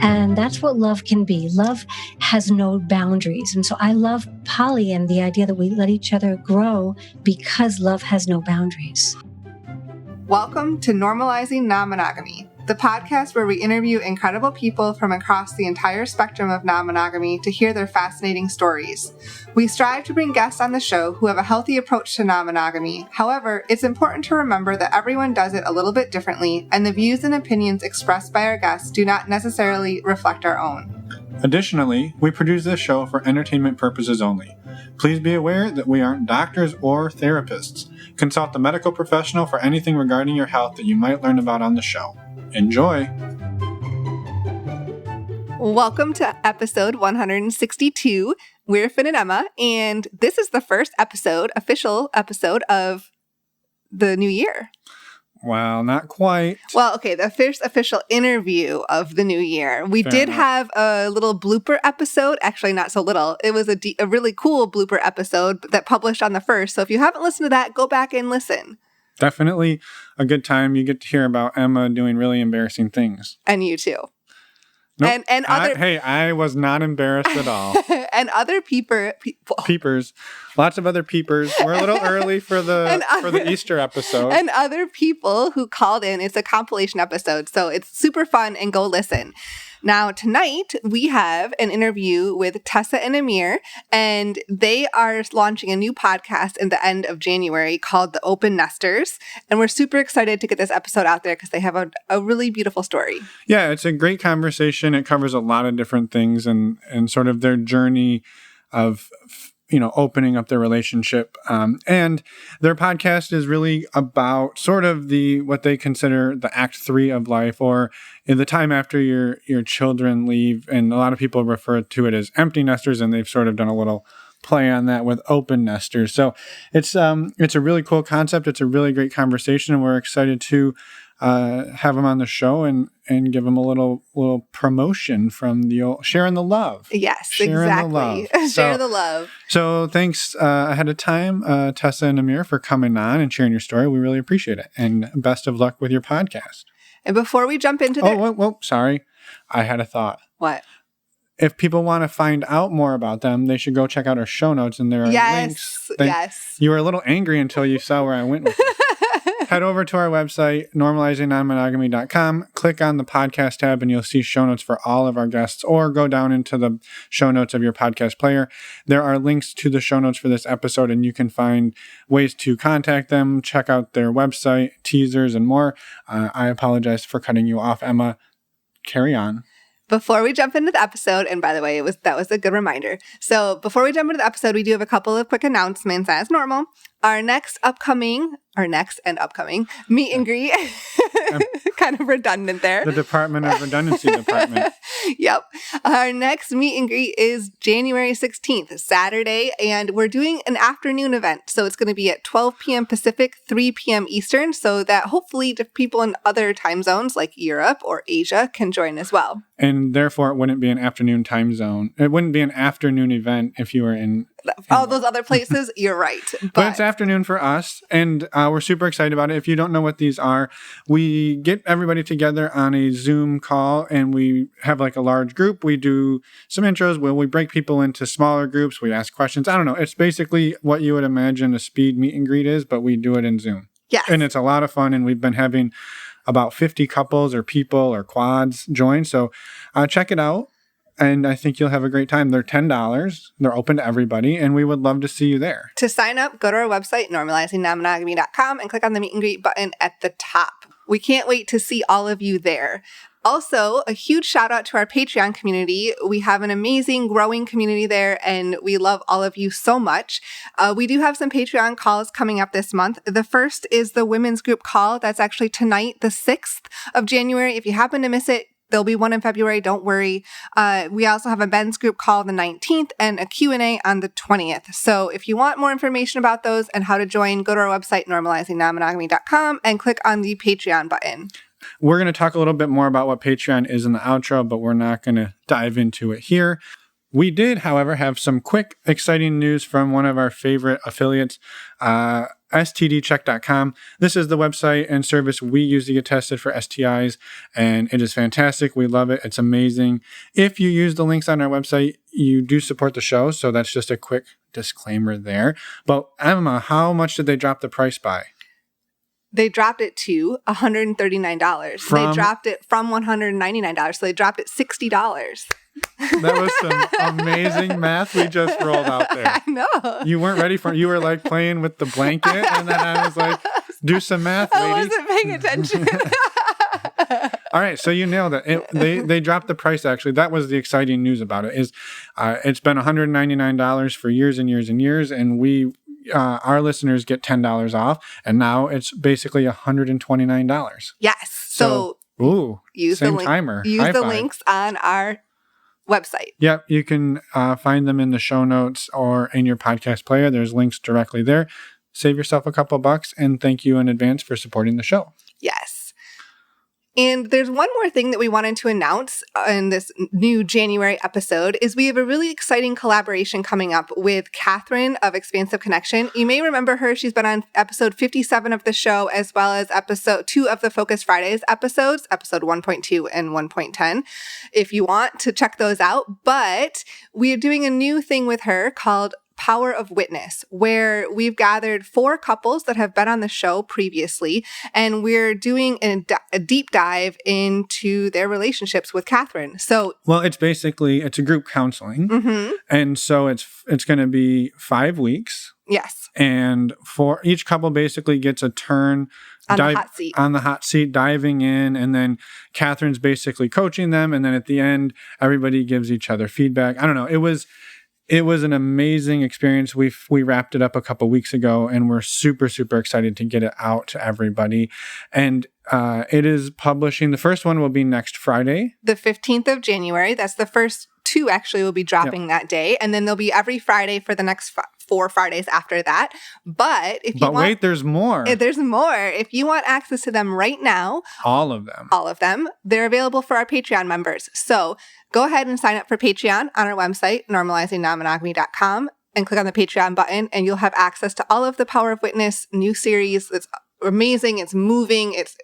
And that's what love can be. Love has no boundaries. And so I love poly and the idea that we let each other grow because love has no boundaries. Welcome to Normalizing Non-Monogamy, the podcast where we interview incredible people from across the entire spectrum of non-monogamy to hear their fascinating stories. We strive to bring guests on the show who have a healthy approach to non-monogamy. However, it's important to remember that everyone does it a little bit differently, and the views and opinions expressed by our guests do not necessarily reflect our own. Additionally, we produce this show for entertainment purposes only. Please be aware that we aren't doctors or therapists. Consult the medical professional for anything regarding your health that you might learn about on the show. Enjoy! Welcome to episode 162. We're Finn and Emma, and this is the first official episode of the new year. Well, not quite. Well, okay, the first official interview of the new year. We did have a little blooper episode. Actually, not so little. It was a really cool blooper episode that published on the 1st. So if you haven't listened to that, go back and listen. Definitely a good time. You get to hear about Emma doing really embarrassing things. And you too. Nope. And other I was not embarrassed at all. And other peepers, lots of other peepers. We're a little early for the Easter episode. And other people who called in. It's a compilation episode, so it's super fun, and go listen. Now, tonight, we have an interview with Tessa and Amir, and they are launching a new podcast in the end of January called The Open Nesters, and we're super excited to get this episode out there because they have a really beautiful story. Yeah, it's a great conversation. It covers a lot of different things and sort of their journey of opening up their relationship. And their podcast is really about sort of what they consider the act 3 of life, or in the time after your children leave. And a lot of people refer to it as empty nesters, and they've sort of done a little play on that with open nesters. So it's a really cool concept. It's a really great conversation, and we're excited to have them on the show and give them a little promotion from the old sharing the love. Yes, sharing exactly. The love. Share the love. So thanks ahead of time, Tessa and Amir, for coming on and sharing your story. We really appreciate it. And best of luck with your podcast. And before we jump into sorry. I had a thought. What? If people want to find out more about them, they should go check out our show notes, and there are links. Yes. You were a little angry until you saw where I went with it. Head over to our website, normalizingnonmonogamy.com, click on the podcast tab, and you'll see show notes for all of our guests, or go down into the show notes of your podcast player. There are links to the show notes for this episode, and you can find ways to contact them, check out their website, teasers, and more. I apologize for cutting you off, Emma. Carry on. Before we jump into the episode, and by the way, that was a good reminder. So before we jump into the episode, we do have a couple of quick announcements as normal. Our next and upcoming meet and greet, kind of redundant there. The Department of Redundancy Department. Yep. Our next meet and greet is January 16th, Saturday, and we're doing an afternoon event. So it's going to be at 12 p.m. Pacific, 3 p.m. Eastern, so that hopefully the people in other time zones like Europe or Asia can join as well. And therefore, it wouldn't be an afternoon time zone. It wouldn't be an afternoon event if you were in all those other places. You're right. But it's afternoon for us, and we're super excited about it. If you don't know what these are, we get everybody together on a Zoom call, and we have like a large group. We do some intros where we break people into smaller groups. We ask questions. I don't know. It's basically what you would imagine a speed meet and greet is, but we do it in Zoom. Yes. And it's a lot of fun, and we've been having about 50 couples or people or quads join. So check it out. And I think you'll have a great time. They're $10. They're open to everybody, and we would love to see you there. To sign up, go to our website, normalizingnonmonogamy.com, and click on the meet and greet button at the top. We can't wait to see all of you there. Also, a huge shout out to our Patreon community. We have an amazing growing community there, and we love all of you so much. We do have some Patreon calls coming up this month. The first is the women's group call. That's actually tonight, the 6th of January. If you happen to miss it, there'll be one in February. Don't worry. We also have a men's group call the 19th and a Q&A on the 20th. So if you want more information about those and how to join, go to our website, normalizingnonmonogamy.com, and click on the Patreon button. We're going to talk a little bit more about what Patreon is in the outro, but we're not going to dive into it here. We did, however, have some quick, exciting news from one of our favorite affiliates. stdcheck.com. This is the website and service we use to get tested for STIs, and it is fantastic. We love it. It's amazing. If you use the links on our website, you do support the show, so that's just a quick disclaimer there. But Emma, how much did they drop the price by? They dropped it to $139. They dropped it from $199, so they dropped it $60. That was some amazing math we just rolled out there. I know. You weren't ready for it. You were like playing with the blanket, and then I was like, do some math, lady. I wasn't paying attention. All right, so you nailed it. They dropped the price, actually. That was the exciting news about it. It's been $199 for years and years and years, and our listeners get $10 off, and now it's basically $129. Yes. So use same the link, timer. Use High the five. links on our website. Yep, you can find them in the show notes or in your podcast player. There's links directly there. Save yourself a couple bucks, and thank you in advance for supporting the show. Yes. And there's one more thing that we wanted to announce in this new January episode is we have a really exciting collaboration coming up with Catherine of Expansive Connection. You may remember her. She's been on episode 57 of the show, as well as episode 2 of the Focus Fridays episodes, episode 1.2 and 1.10, if you want to check those out. But we are doing a new thing with her called Power of Witness, where we've gathered 4 couples that have been on the show previously, and we're doing a deep dive into their relationships with Catherine. So, well, it's a group counseling, and so it's going to be 5 weeks. Yes, and for each couple, basically gets a turn on the hot seat, diving in, and then Catherine's basically coaching them, and then at the end, everybody gives each other feedback. I don't know. It was an amazing experience. We wrapped it up a couple weeks ago, and we're super, super excited to get it out to everybody. And it is publishing. The first one will be next Friday, the 15th of January. That's the first 2 actually will be dropping that day. And then there'll be every Friday for the next 4 Fridays after that. But wait, there's more. There's more. If you want access to them right now, all of them, they're available for our Patreon members. So go ahead and sign up for Patreon on our website, normalizingnonmonogamy.com, and click on the Patreon button, and you'll have access to all of the Power of Witness new series. It's amazing. It's moving. It's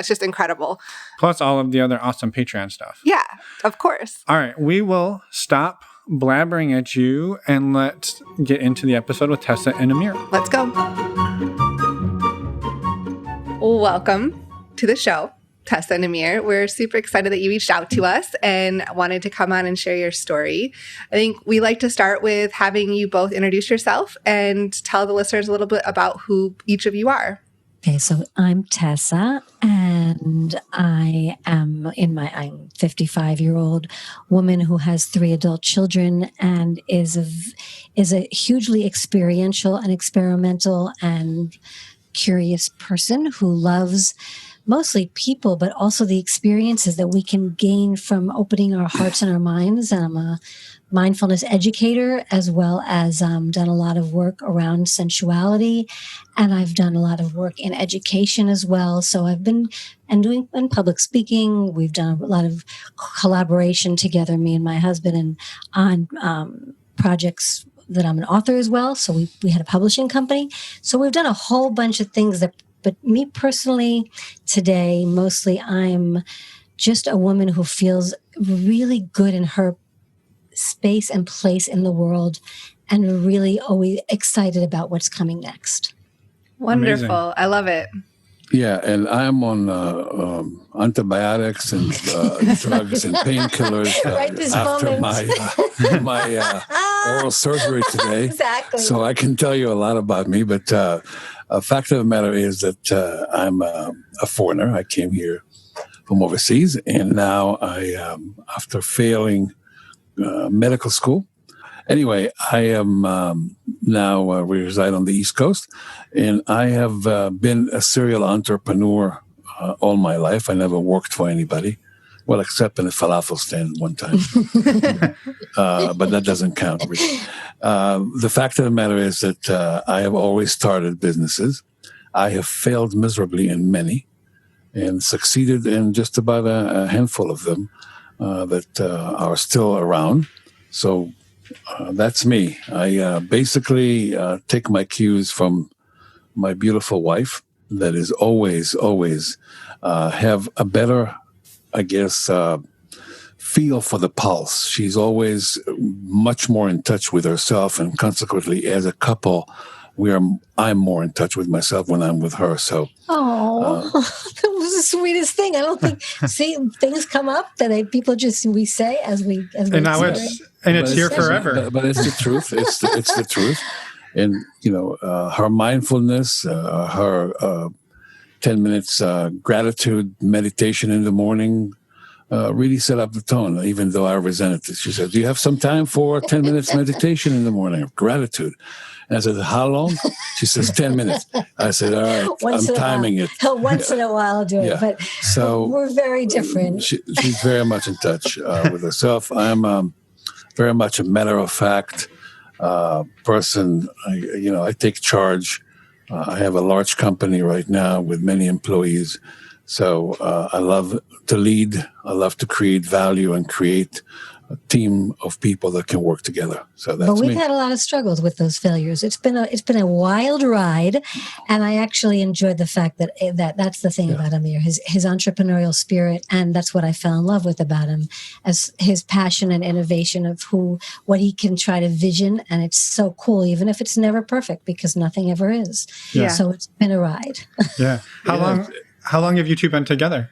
just incredible. Plus all of the other awesome Patreon stuff. Yeah, of course. All right. We will stop blabbering at you and let's get into the episode with Tessa and Amir. Let's go. Welcome to the show, Tessa and Amir. We're super excited that you reached out to us and wanted to come on and share your story. I think we like to start with having you both introduce yourself and tell the listeners a little bit about who each of you are. Okay, so I'm Tessa, and I'm 55-year-old woman who has 3 adult children and is a hugely experiential and experimental and curious person who loves mostly people, but also the experiences that we can gain from opening our hearts and our minds. And I'm a mindfulness educator, as well as done a lot of work around sensuality, and I've done a lot of work in education as well. So I've been doing in public speaking. We've done a lot of collaboration together, me and my husband, and on projects that I'm an author as well. So we had a publishing company. So we've done a whole bunch of things but me personally today, mostly I'm just a woman who feels really good in her space and place in the world, and really always excited about what's coming next. Wonderful. Amazing. I love it. Yeah, and I'm on antibiotics and drugs and painkillers after my oral surgery today. Exactly. So I can tell you a lot about me, but a fact of the matter is that I'm a foreigner. I came here from overseas, and now after failing medical school. Anyway, I am now we reside on the East Coast, and I have been a serial entrepreneur all my life. I never worked for anybody, well, except in a falafel stand one time, but that doesn't count. Really. The fact of the matter is that I have always started businesses. I have failed miserably in many, and succeeded in just about a handful of them. That are still around. So that's me. I basically take my cues from my beautiful wife that is always have a better, I guess, feel for the pulse. She's always much more in touch with herself, and consequently, as a couple, I'm more in touch with myself when I'm with her. So, that was the sweetest thing. I don't think things come up that we say as we and now it's here forever. But it's the truth. It's the truth. And her mindfulness, her 10 minutes gratitude meditation in the morning. Really set up the tone, even though I resented it. She said, "Do you have some time for 10 minutes meditation in the morning of gratitude?" And I said, "How long?" She says, 10 minutes. I said, "All right, I'm timing it." Once in a while I'll do it. But so we're very different. She's very much in touch with herself. I'm very much a matter-of-fact person. I take charge. I have a large company right now with many employees. So I love to lead. I love to create value and create a team of people that can work together. So that's But we've had a lot of struggles with those failures. It's been a wild ride, and I actually enjoyed the fact that that's the thing about Amir, his entrepreneurial spirit, and that's what I fell in love with about him, as his passion and innovation of what he can try to vision, and it's so cool, even if it's never perfect, because nothing ever is. Yeah. So it's been a ride. Yeah. How long have you two been together?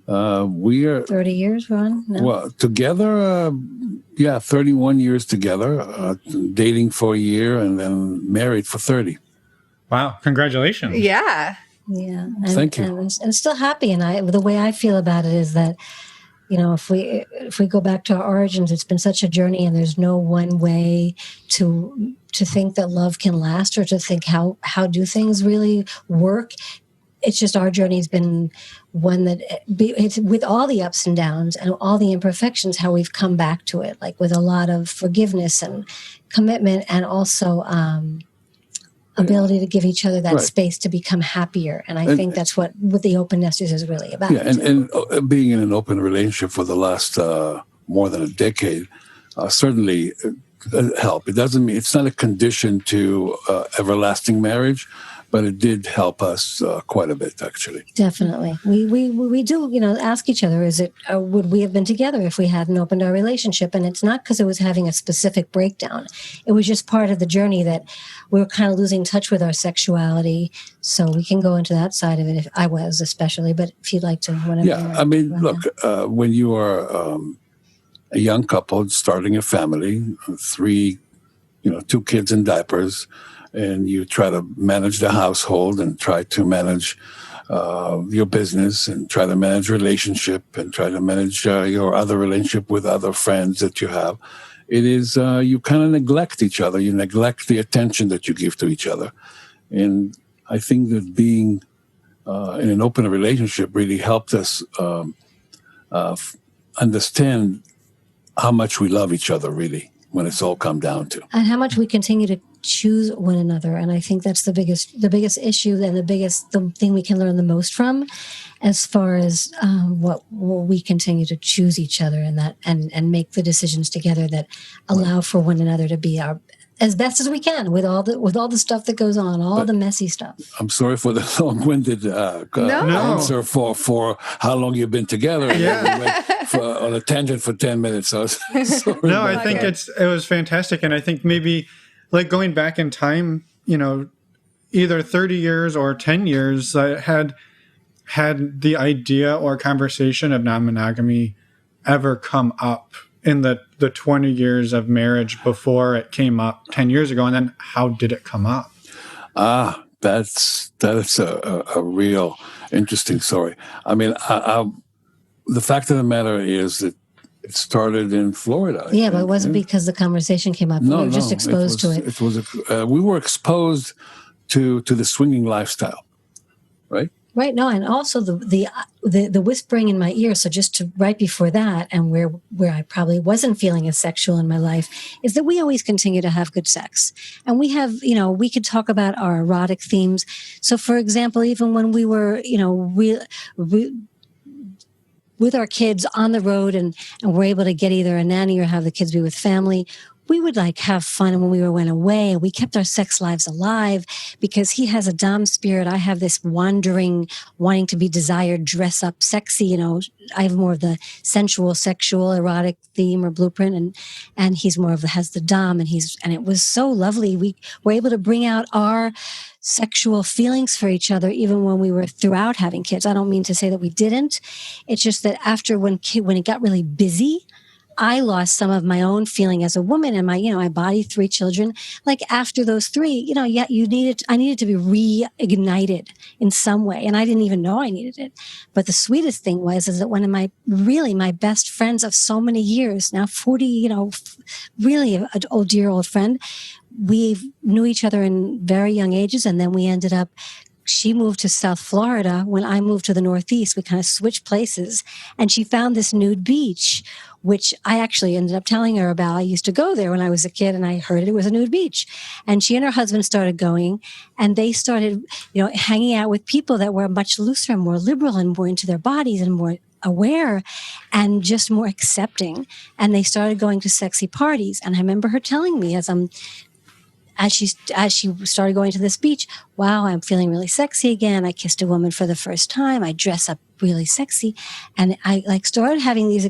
We are 30 years, Ron? No. Well, together, 31 years together, dating for a year and then married for 30. Wow. Congratulations. Yeah. Yeah. Thank you. And still happy. And the way I feel about it is that, if we go back to our origins, it's been such a journey, and there's no one way to think that love can last, or to think how do things really work. It's just our journey has been one that, it's with all the ups and downs and all the imperfections, how we've come back to it, like with a lot of forgiveness and commitment, and also ability to give each other that space to become happier. And I think that's what the Open Nesters is really about. Yeah, and being in an open relationship for the last more than a decade certainly help. It doesn't mean it's not a condition to everlasting marriage, but it did help us quite a bit, actually. Definitely. We do, ask each other, would we have been together if we hadn't opened our relationship? And it's not because it was having a specific breakdown. It was just part of the journey that we were kind of losing touch with our sexuality. So we can go into that side of it, if I was especially, but if you'd like to. Whenever. Yeah, I mean, look, when you are a young couple starting a family, 2 kids in diapers, and you try to manage the household and try to manage your business and try to manage relationship and try to manage your other relationship with other friends that you have. It is, you kind of neglect each other. You neglect the attention that you give to each other. And I think that being in an open relationship really helped us understand how much we love each other, really, when it's all come down to. And how much we continue to choose one another. And I think that's the biggest issue, and the thing we can learn the most from, as far as what we continue to choose each other, and make the decisions together that allow for one another to be our as best as we can with all the stuff that goes on, all the messy stuff. I'm sorry for the long-winded answer for how long you've been together. Yeah. We went on a tangent for 10 minutes. So sorry. No, I think it was fantastic. And I think maybe like going back in time, either 30 years or 10 years, I had the idea or conversation of non-monogamy ever come up in the 20 years of marriage before it came up 10 years ago? And then how did it come up? That's a real interesting story. I mean, the fact of the matter is that it started in Florida. Yeah, but it wasn't because the conversation came up. We were just exposed to it. It was we were exposed to the swinging lifestyle, right? Right. No, and also the whispering in my ear. So just right before that, and where I probably wasn't feeling as sexual in my life, is that we always continue to have good sex, and we have, we could talk about our erotic themes. So, for example, even when we were, with our kids on the road, and we're able to get either a nanny or have the kids be with family, we would like have fun when we went away, and we kept our sex lives alive because he has a dom spirit. I have this wandering, wanting to be desired, dress up sexy. You know, I have more of the sensual, sexual, erotic theme or blueprint, and he's more of has the dom, and it was so lovely. We were able to bring out our sexual feelings for each other even when we were throughout having kids. I don't mean to say that we didn't. It's just that after when it got really busy, I lost some of my own feeling as a woman, and I body 3 children. Like after those 3, I needed to be reignited in some way. And I didn't even know I needed it. But the sweetest thing is that one of my best friends of so many years, now 40, really an dear old friend, we knew each other in very young ages. And then we ended up, she moved to South Florida when I moved to the Northeast. We kind of switched places, and she found this nude beach, which I actually ended up telling her about. I used to go there when I was a kid, and I heard it was a nude beach. And she and her husband started going, and they started, hanging out with people that were much looser and more liberal and more into their bodies and more aware and just more accepting. And they started going to sexy parties. And I remember her telling me as she started going to this beach, wow, I'm feeling really sexy again. I kissed a woman for the first time. I dress up really sexy. And I started having these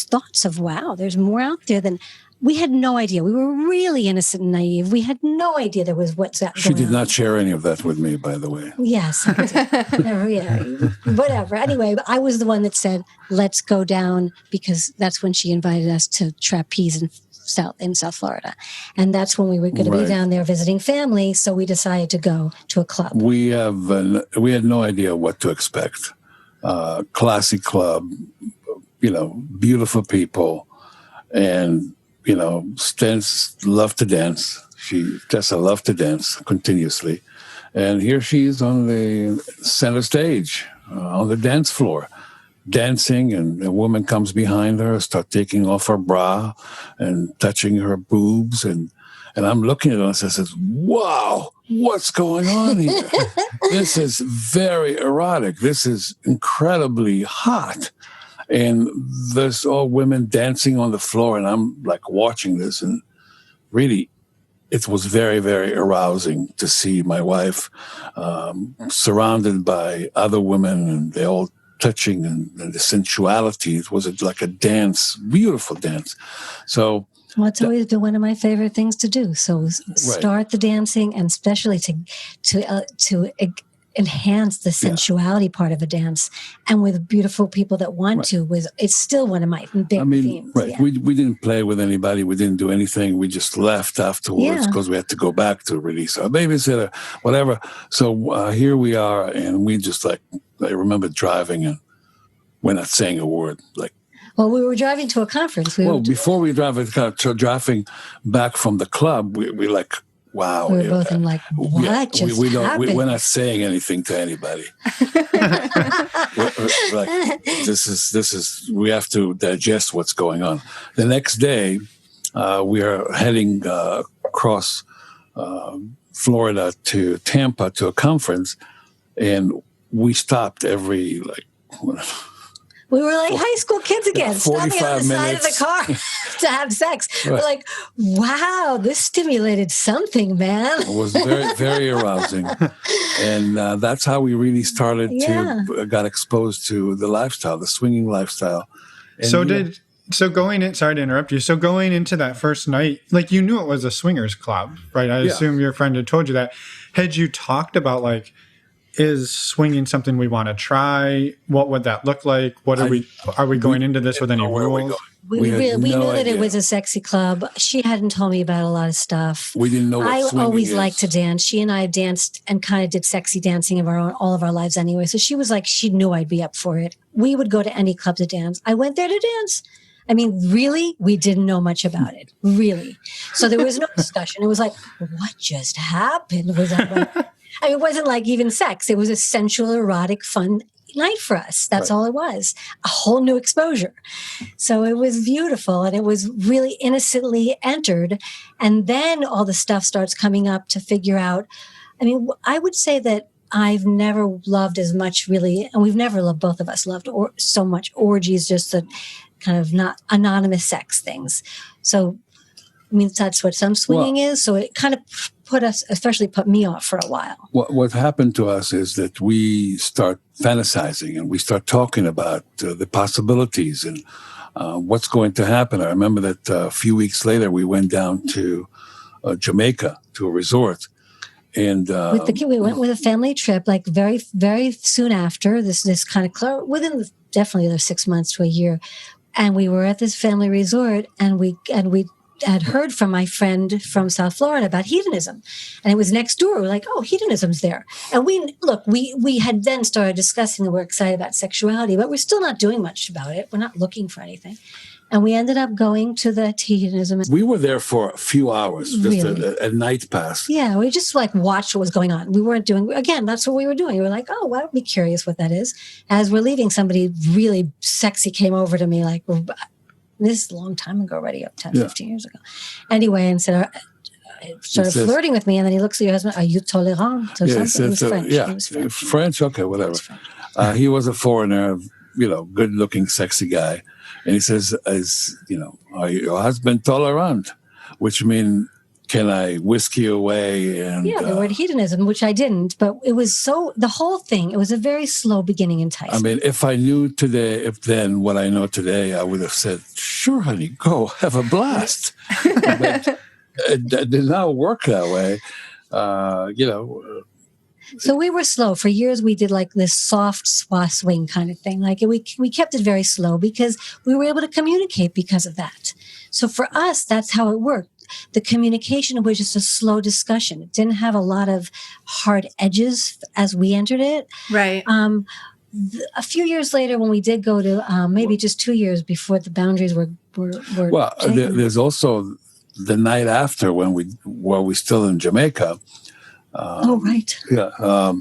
thoughts of, wow, there's more out there than we had no idea. We were really innocent and naive. We had no idea there was what's that. She did not share any of that with me, by the way. Yes. Whatever. Anyway, I was the one that said, let's go down, because that's when she invited us to trapeze in South Florida. And that's when we were going to be down there visiting family. So we decided to go to a club. We had no idea what to expect. Classy club, beautiful people, and Tessa loved to dance. Tessa loved to dance continuously. And here she is on the center stage, on the dance floor, dancing, and a woman comes behind her, start taking off her bra and touching her boobs. And I'm looking at her and I says, wow, what's going on here? This is very erotic. This is incredibly hot. And there's all women dancing on the floor, and I'm like watching this, and really, it was very, very arousing to see my wife surrounded by other women, and they all touching, and the sensuality. It was like a dance, beautiful dance. So, well, it's always been one of my favorite things to do. So start the dancing, and especially to enhance the sensuality part of a dance, and with beautiful people that want to. It's still one of my big themes. Right. Yeah. We didn't play with anybody. We didn't do anything. We just left afterwards because we had to go back to release our babysitter, whatever. So here we are, and we just I remember driving, and we're not saying a word. Well, we were driving to a conference. Before we driving back from the club, we wow. We were both in what just happened? We're not saying anything to anybody. This is, we have to digest what's going on. The next day, we are heading across Florida to Tampa to a conference, and we stopped every, we were like high school kids again, standing on the side of the car to have sex. Right. We're like, wow, this stimulated something, man. It was very, very arousing. And that's how we really started got exposed to the lifestyle, the swinging lifestyle. And sorry to interrupt you. So going into that first night, you knew it was a swingers club, right? I assume your friend had told you that. Had you talked about is swinging something we want to try? What would that look like? Are we going into this with any rules? We knew that it was a sexy club. She hadn't told me about a lot of stuff. We didn't know what swinging I always is. liked to dance. She and I danced and kind of did sexy dancing of all of our lives anyway. So she was she knew I'd be up for it. We would go to any club to dance. I went there to dance. I mean, really, we didn't know much about it. Really. So there was no discussion. It was what just happened? Was that it wasn't even sex. It was a sensual, erotic, fun night for us. That's all it was. A whole new exposure. So it was beautiful, and it was really innocently entered. And then all the stuff starts coming up to figure out. I mean, I would say that I've never loved as much, really, and we've never loved, both of us loved so much orgies, just the kind of not anonymous sex things. So means that's what some swinging is. So it kind of especially put me off for a while. What happened to us is that we start fantasizing and we start talking about the possibilities and what's going to happen. I remember that a few weeks later, we went down to Jamaica to a resort. And with the kid, we went with a family trip, like very, very soon after this kind of within definitely the 6 months to a year. And we were at this family resort, and we had heard from my friend from South Florida about hedonism, and it was next door. We're like, oh, hedonism's there. And we had then started discussing that we're excited about sexuality, but we're still not doing much about it. We're not looking for anything. And we ended up going to the hedonism. We were there for a few hours, just Really? a night pass. Yeah, we just like watched what was going on. We weren't doing, again, that's what we were doing. We were like, oh, well, I'd be curious what that is. As we're leaving, somebody really sexy came over to me, like, this is a long time ago already, 10, 15 years ago. Anyway, and said, started flirting with me. And then he looks at your husband, are you tolerant? Or something. He was French. Yeah, he was French. French, okay, whatever. He was a foreigner, good-looking, sexy guy. And he says, are your husband tolerant? Which means, can I whisk you away? And the word hedonism, which I didn't, but it was the whole thing, it was a very slow beginning enticement. I mean, if I knew today, what I know today, I would have said, sure, honey, go have a blast. But it did not work that way. So we were slow. For years, we did like this soft swing kind of thing. Like we kept it very slow because we were able to communicate because of that. So for us, that's how it worked. The communication was just a slow discussion. It didn't have a lot of hard edges as we entered it. Right. A few years later, when we did go to maybe just 2 years before the boundaries were well, there's also the night after when we were still in Jamaica. Right. Yeah.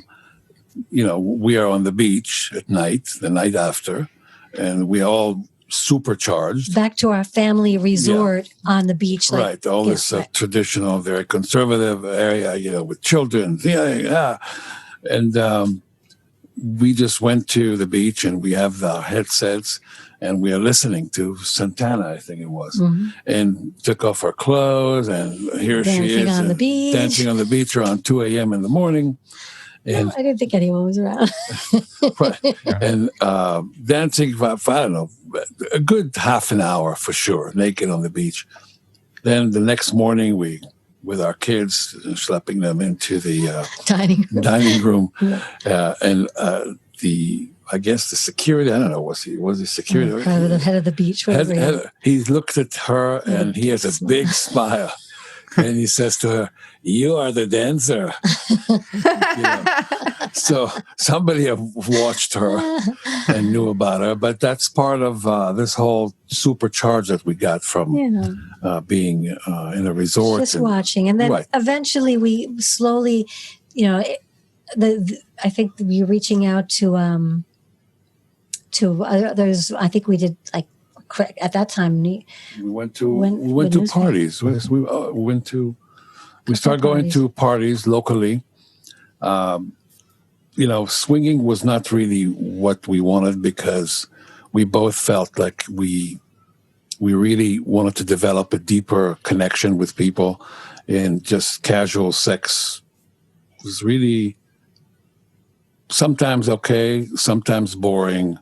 We are on the beach at night, the night after, and we all supercharged. Back to our family resort on the beach. Right. All this traditional, very conservative area, with children. Yeah. And we just went to the beach and we have the headsets and we are listening to Santana, I think it was, and took off our clothes and here dancing she is on the beach. Dancing on the beach around 2 a.m. in the morning. And I didn't think anyone was around. right. And dancing for, I don't know, a good half an hour for sure, naked on the beach. Then the next morning, with our kids, schlepping them into the dining room. And I guess the security, I don't know, was he security? Probably the head of the beach. He looked at her and he has a big smile. And he says to her, you are the dancer. So somebody have watched her and knew about her. But that's part of this whole supercharge that we got from being in a resort. Just watching. And then eventually we slowly, I think we were reaching out to others. I think we did like, at that time, we went to parties. We started going to parties locally. Swinging was not really what we wanted because we both felt like we really wanted to develop a deeper connection with people, and just casual sex was really sometimes okay, sometimes boring.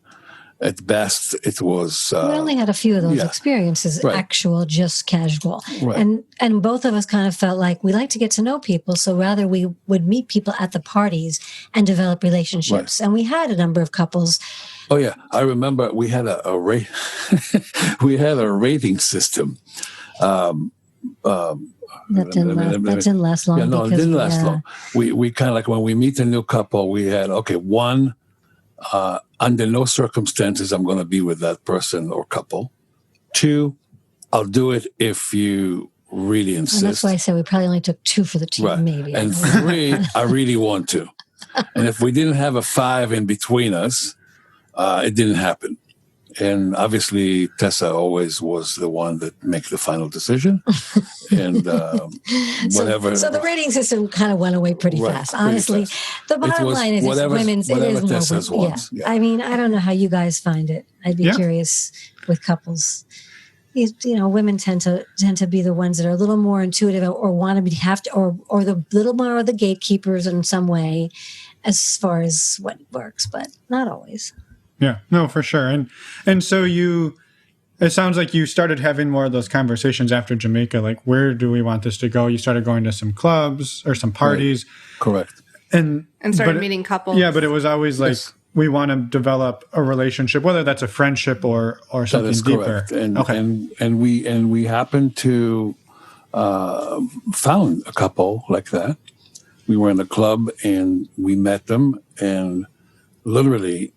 At best, it was... we only had a few of those experiences, actual, just casual. Right. And both of us kind of felt like we like to get to know people, so rather we would meet people at the parties and develop relationships. Right. And we had a number of couples. Oh, yeah. I remember we had we had a rating system. That didn't last long. Yeah, no, it didn't last long. We kind of like when we meet a new couple, we had, one... under no circumstances I'm going to be with that person or couple. 2, I'll do it if you really insist. And that's why I said we probably only took 2 for the team, maybe. And 3, I really want to. And if we didn't have a 5 in between us, it didn't happen. And obviously, Tessa always was the one that made the final decision. And whatever. So the rating system kind of went away pretty fast. Honestly, the bottom line is women's. It is more. Yeah. I mean, I don't know how you guys find it. I'd be curious with couples. women tend to be the ones that are a little more intuitive or want to or the little more of the gatekeepers in some way as far as what works, but not always. Yeah, no, for sure. And so it sounds like you started having more of those conversations after Jamaica, like, where do we want this to go? You started going to some clubs or some parties. Right. Correct. And started meeting couples. Yeah, but it was always like, yes, we want to develop a relationship, whether that's a friendship or something that is deeper. Correct. And we happened to found a couple like that. We were in a club and we met them, and literally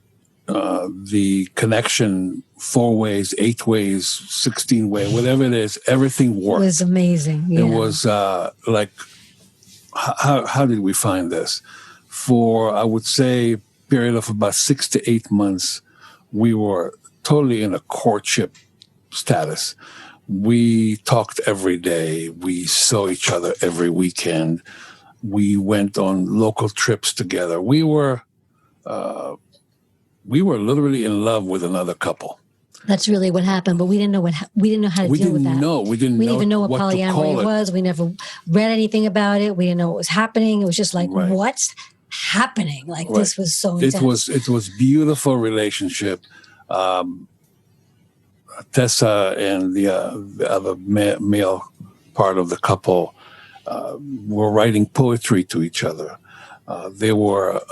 the connection 4 ways, 8 ways, 16 ways, whatever it is, everything worked. It was amazing. Yeah. It was like, how did we find this? For, I would say, period of about 6 to 8 months, we were totally in a courtship status. We talked every day. We saw each other every weekend. We went on local trips together. We were literally in love with another couple. That's really what happened, but we didn't know how to deal with that. We didn't even know what polyamory was. We never read anything about it. We didn't know what was happening. It was just like, right, what's happening? Like, right, this was so intense. It was beautiful relationship. Tessa and the other male part of the couple were writing poetry to each other. They were,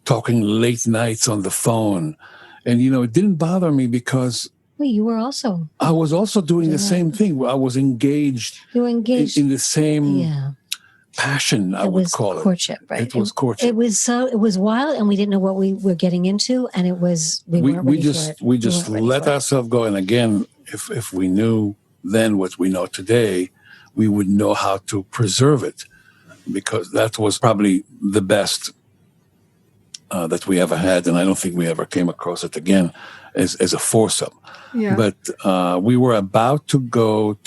talking late nights on the phone. And, it didn't bother me because... Well, you were also... I was also doing the same thing. I was engaged. You were engaged in the same passion, I would call it. Courtship, right? It was courtship. It was wild, and we didn't know what we were getting into, and it was... We just let ourselves go. And again, if we knew then what we know today, we would know how to preserve it, because that was probably the best that we ever had, and I don't think we ever came across it again as a foursome. Yeah. But we were about to go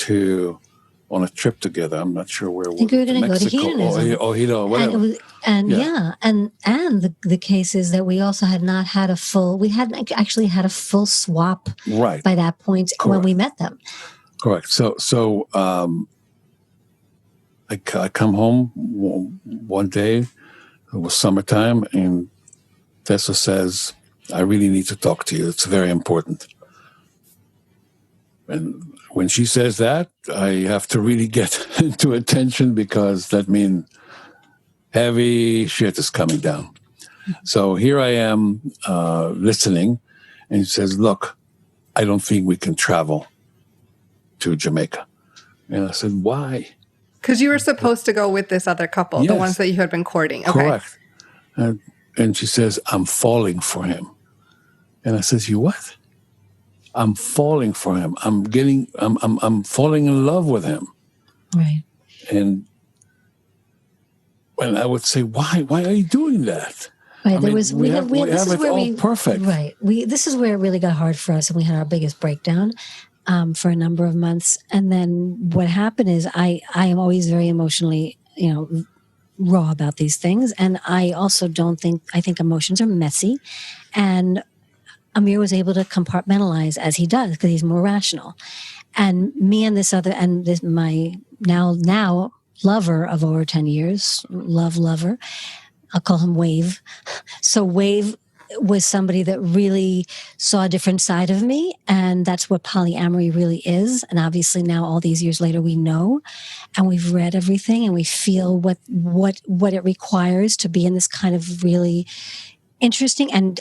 on a trip together. I'm not sure where. I think we were going to go to hedonism. Or whatever. And the case is that we also had not had we hadn't actually had a full swap right by that point. Correct. When we met them. Correct. So I come home one day. It was summertime, and Tessa says, I really need to talk to you. It's very important. And when she says that, I have to really get into attention, because that means heavy shit is coming down. So here I am listening, and she says, look, I don't think we can travel to Jamaica. And I said, why? Because you were supposed to go with this other couple, yes, the ones that you had been courting. Okay. Correct. And she says, I'm falling for him. And I says, you what? I'm falling for him. I'm falling in love with him. Right. And when I would say, why are you doing that? Right. We have it all perfect. Right. This is where it really got hard for us, and we had our biggest breakdown for a number of months. And then what happened is I am always very emotionally, raw about these things. And I also I think emotions are messy. And Amir was able to compartmentalize as he does, because he's more rational. And me and my now lover of over 10 years, lover, I'll call him Wave. So Wave was somebody that really saw a different side of me, and that's what polyamory really is. And obviously now, all these years later, we know, and we've read everything, and we feel what it requires to be in this kind of really interesting and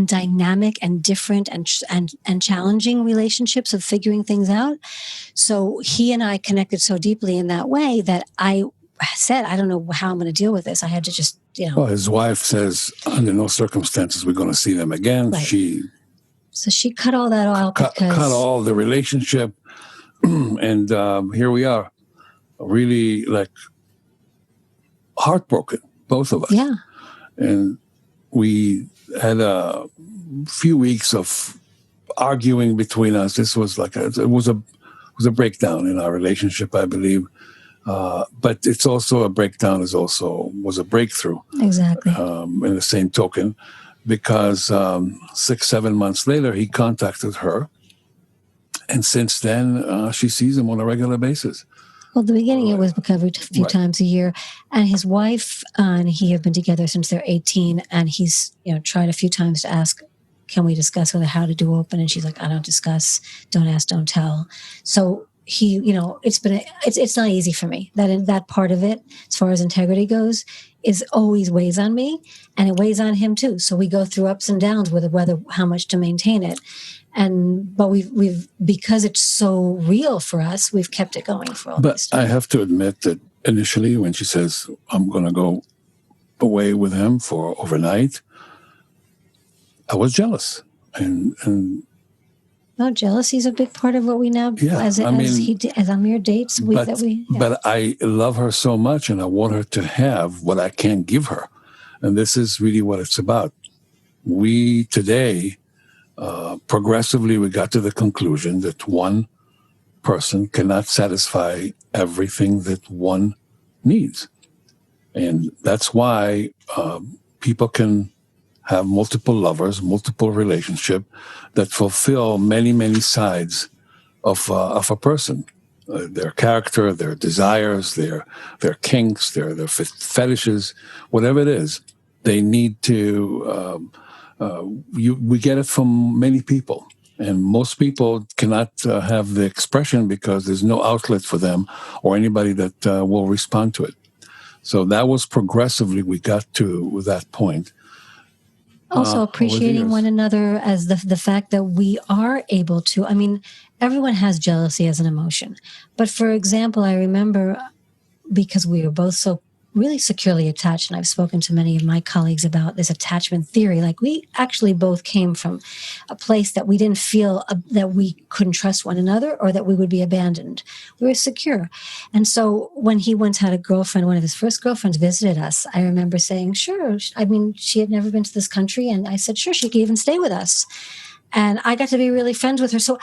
dynamic and different and challenging relationships of figuring things out. So he and I connected so deeply in that way that I said, I don't know how I'm going to deal with this. I had to just, Well, his wife says, under no circumstances we're going to see them again. Right. So she cut all that out. Cut all the relationship. And here we are, really like heartbroken, both of us. Yeah. And we had a few weeks of arguing between us. This was it was a breakdown in our relationship, I believe. But it's also a breakdown. Was a breakthrough. Exactly. In the same token, because 6-7 months later, he contacted her And since then, she sees him on a regular basis. Well, at the beginning, it was every few times a year. And his wife and he have been together since they're 18. And he's tried a few times to ask, can we discuss with her how to do open? And she's like, I don't discuss, don't ask, don't tell. So he, it's not easy for me. That part of it, as far as integrity goes, is always weighs on me, and it weighs on him too. So we go through ups and downs with whether how much to maintain it. But we've because it's so real for us, we've kept it going for all this time. I have to admit that initially, when she says I'm going to go away with him for overnight, I was jealous, and no, jealousy is a big part of what we now as Amir dates. But I love her so much, and I want her to have what I can't give her, and this is really what it's about. We today. Progressively, we got to the conclusion that one person cannot satisfy everything that one needs. And that's why people can have multiple lovers, multiple relationships that fulfill many, many sides of a person. Their character, their desires, their kinks, their fetishes, whatever it is, they need to... we get it from many people, and most people cannot have the expression because there's no outlet for them or anybody that will respond to it. So that was progressively we got to that point. Also appreciating one another as the fact that we are able to. I mean, everyone has jealousy as an emotion, but for example, I remember because we were both so really securely attached, and I've spoken to many of my colleagues about this attachment theory. Like we actually both came from a place that we didn't feel that we couldn't trust one another or that we would be abandoned. We were secure. And so when he once had a girlfriend, one of his first girlfriends visited us, I remember saying, sure. I mean, she had never been to this country. And I said, sure, she could even stay with us. And I got to be really friends with her. So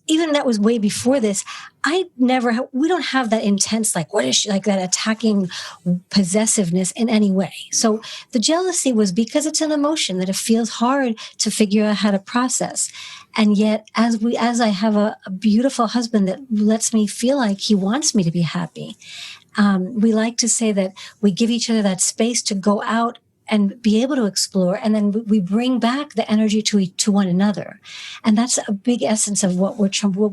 even that was way before this, we don't have that intense, like, what is she, like that attacking possessiveness in any way. So the jealousy was because it's an emotion that it feels hard to figure out how to process. And yet, as I have a beautiful husband that lets me feel like he wants me to be happy, we like to say that we give each other that space to go out and be able to explore, and then we bring back the energy to one another, and that's a big essence of what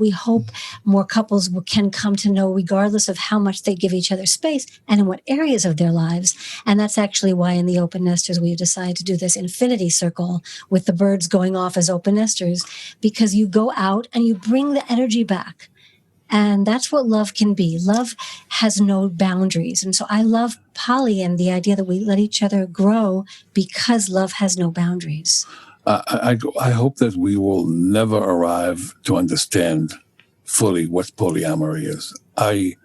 we hope more couples can come to know, regardless of how much they give each other space and in what areas of their lives. And that's actually why in the Open Nesters we decided to do this infinity circle with the birds going off as open nesters, because you go out and you bring the energy back. And that's what love can be. Love has no boundaries. And so I love poly and the idea that we let each other grow because love has no boundaries. I hope that we will never arrive to understand fully what polyamory is. I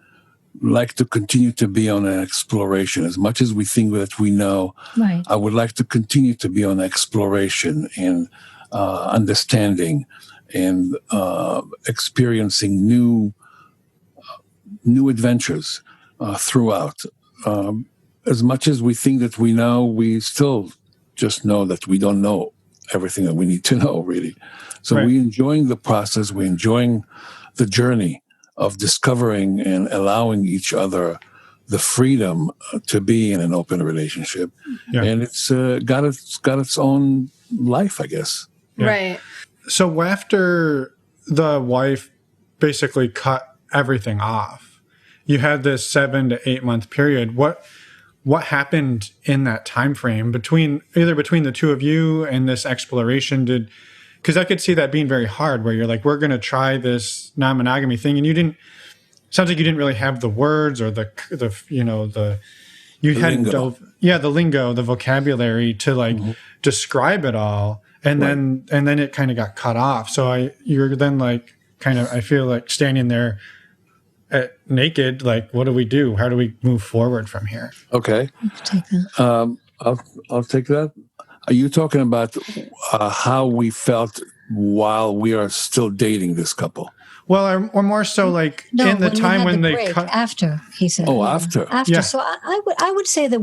like to continue to be on an exploration. As much as we think that we know, right. I would like to continue to be on exploration and understanding and experiencing new adventures throughout. As much as we think that we know, we still just know that we don't know everything that we need to know, really. So we're enjoying the process. We're enjoying the journey of discovering and allowing each other the freedom to be in an open relationship. Yeah. And it's got its own life, I guess. Yeah. Right. So after the wife basically cut everything off, you had this 7 to 8 month period. What happened in that time frame between the two of you and this exploration? Because I could see that being very hard, where you're like, we're going to try this non-monogamy thing, and sounds like you didn't really have the words or the lingo, the vocabulary to describe it all. And then it kind of got cut off. So you're then like kind of, I feel like standing there naked, like, what do we do? How do we move forward from here? Okay. Take that. I'll take that. Are you talking about how we felt while we are still dating this couple? Well, or more so like in the time when they cut. After, he said. Oh, after. After. Yeah. So I would say that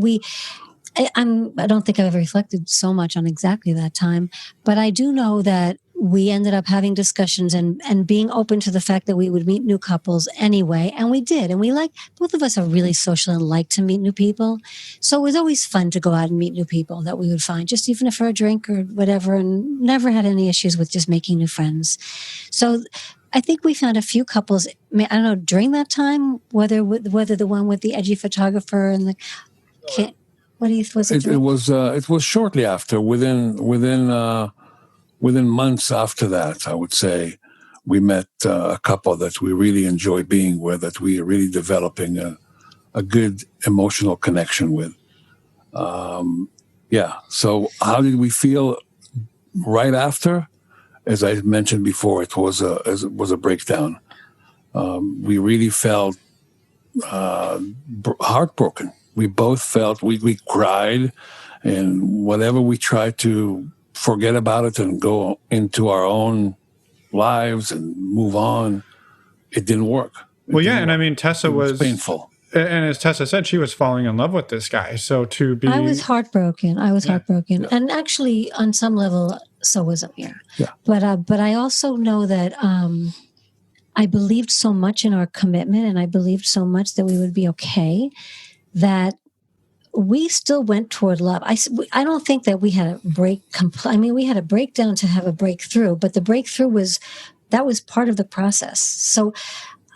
I don't think I've ever reflected so much on exactly that time, but I do know that we ended up having discussions and being open to the fact that we would meet new couples anyway. And we did. And both of us are really social and like to meet new people. So it was always fun to go out and meet new people that we would find, just even for a drink or whatever, and never had any issues with just making new friends. So I think we found a few couples, I don't know, during that time, whether the one with the edgy photographer and the was it? It was shortly after, within months after that, I would say, we met a couple that we really enjoy being with, that we are really developing a good emotional connection with. So how did we feel right after? As I mentioned before, it was a breakdown. We really felt heartbroken. We both felt, we cried, and whatever we tried to forget about it and go into our own lives and move on, it didn't work. And I mean, Tessa was painful. And as Tessa said, she was falling in love with this guy. So I was heartbroken. Heartbroken. Yeah. And actually, on some level, so was Amir. Yeah. But I also know that I believed so much in our commitment, and I believed so much that we would be okay, that we still went toward love. I don't think that we had a we had a breakdown to have a breakthrough, but the breakthrough was part of the process. So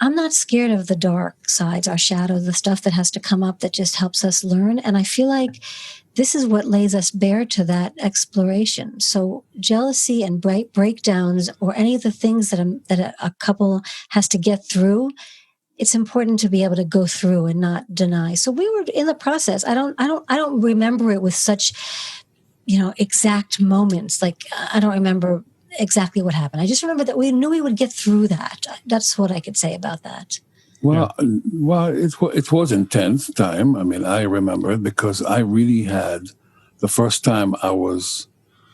I'm not scared of the dark sides, our shadow, the stuff that has to come up that just helps us learn. And I feel like this is what lays us bare to that exploration. So jealousy and breakdowns, or any of the things that a couple has to get through, it's important to be able to go through and not deny. So we were in the process. I don't remember it with such, exact moments. Like, I don't remember exactly what happened. I just remember that we knew we would get through that. That's what I could say about that. Well, it was intense time. I mean, I remember it because I really had the first time I was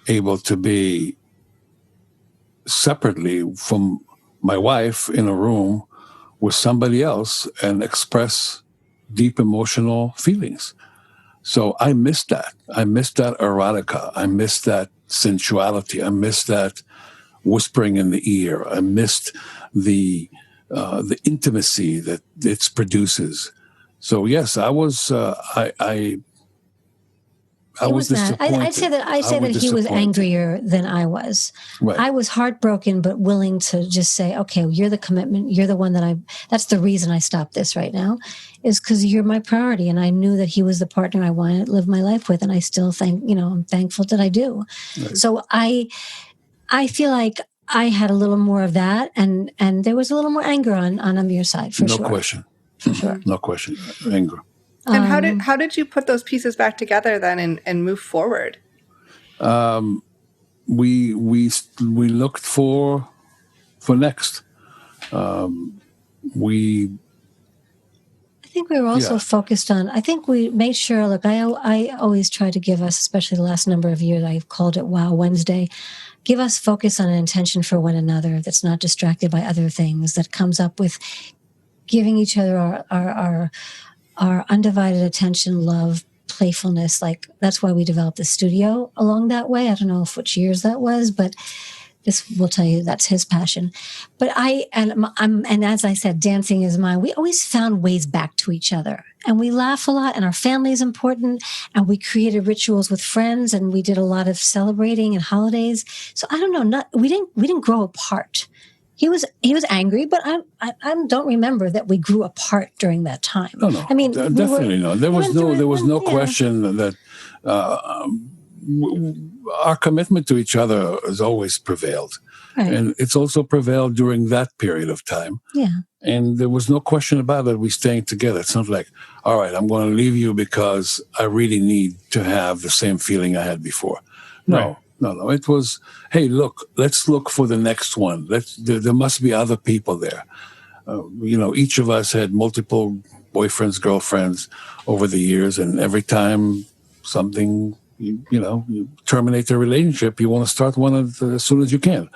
able to be separately from my wife in a room with somebody else and express deep emotional feelings. So I missed that. I missed that erotica. I missed that sensuality. I missed that whispering in the ear. I missed the intimacy that it produces. So yes, I was. I was disappointed. I'd say that he was angrier than I was. Right. I was heartbroken, but willing to just say, okay, you're the commitment. You're the one that's the reason I stopped this right now, is because you're my priority. And I knew that he was the partner I wanted to live my life with. And I still I'm thankful that I do. Right. So I feel like I had a little more of that. And there was a little more anger on Amir's side, for sure. No question. For sure. No question. Anger. And how did you put those pieces back together then and move forward? We looked for next. I think we were also focused on. I think we made sure. Look, I always try to give us, especially the last number of years, I've called it Wow Wednesday. Give us focus on an intention for one another that's not distracted by other things. That comes up with giving each other our undivided attention, love, playfulness. Like, that's why we developed the studio along that way. I don't know which years that was, but this will tell you that's his passion. But and as I said, dancing is mine. We always found ways back to each other, and we laugh a lot, and our family is important, and we created rituals with friends, and we did a lot of celebrating and holidays. So I don't know, we didn't grow apart. He was angry, but I don't remember that we grew apart during that time. No. I mean, definitely no. There was no question that our commitment to each other has always prevailed, right. And it's also prevailed during that period of time. Yeah, and there was no question about it. We staying together. It's not like, all right, I'm going to leave you because I really need to have the same feeling I had before. No. Right. No. It was, hey, look, let's look for the next one. There must be other people there. Each of us had multiple boyfriends, girlfriends over the years, and every time something, you terminate the relationship, you want to start one as soon as you can.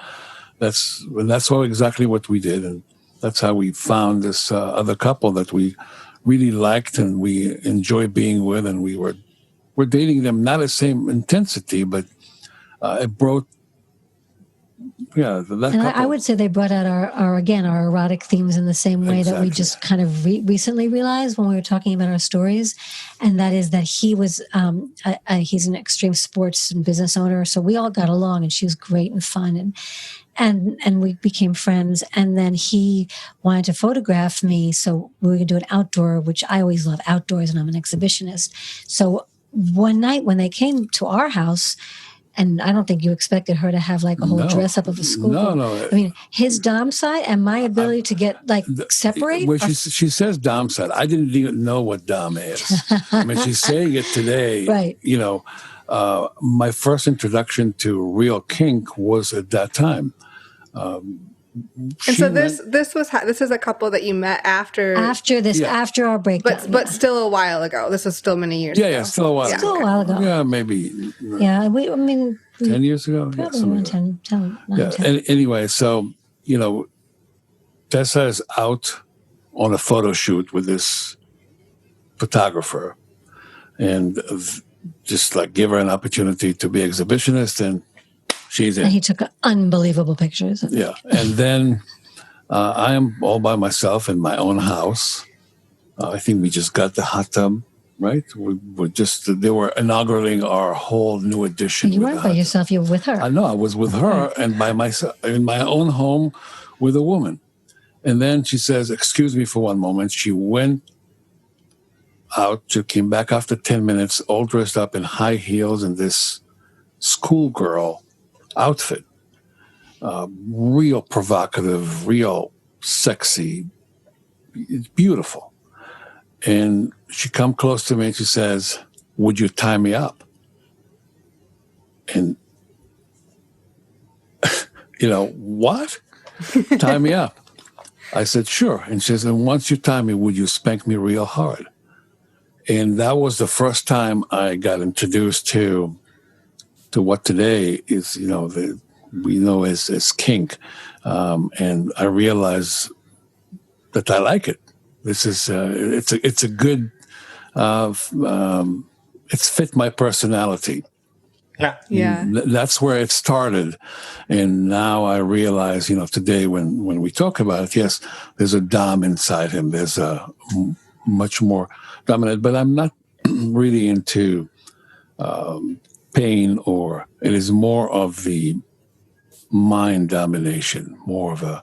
That's exactly what we did, and that's how we found this other couple that we really liked and we enjoyed being with, and we're dating them not the same intensity, but it brought yeah, that And couple. I would say they brought out our erotic themes in the same way that we just kind of recently realized when we were talking about our stories. And that is that he was, he's an extreme sports and business owner. So we all got along, and she was great and fun. And we became friends. And then he wanted to photograph me. So we were going to do an outdoor, which I always love outdoors, and I'm an exhibitionist. So one night when they came to our house, and I don't think you expected her to have like a whole dress up of a school. No. I mean, his dom side and my ability to get separate. When she says dom side, I didn't even know what dom is. I mean, she's saying it today. Right. You know, my first introduction to real kink was at that time. And so this is a couple that you met after our breakdown, but still a while ago. This was still many years ago. Yeah, still a while. Still a while ago. Yeah, maybe. Yeah, 10 years ago. Probably around 10. Anyway, so Tessa is out on a photo shoot with this photographer, and just like give her an opportunity to be exhibitionist, and she's in. And he took unbelievable pictures. Yeah. And then I am all by myself in my own house. I think we just got the hot tub, right? They were inaugurating our whole new edition. You weren't by yourself, you were with her. I know, I was with her and by myself in my own home with a woman. And then she says, excuse me for one moment. She went out. She came back after 10 minutes, all dressed up in high heels and this schoolgirl outfit, real provocative, real sexy. It's beautiful. And she come close to me and she says, would you tie me up? And, what? Tie me up. I said, sure. And she says, and once you tie me, would you spank me real hard? And that was the first time I got introduced to what today is, we know as kink. And I realized that I like it. This is, it's a good, it's fit my personality. Yeah. That's where it started. And now I realize, today when we talk about it, yes, there's a dom inside him. There's a much more dominant, but I'm not really into, pain, or it is more of the mind domination, more of a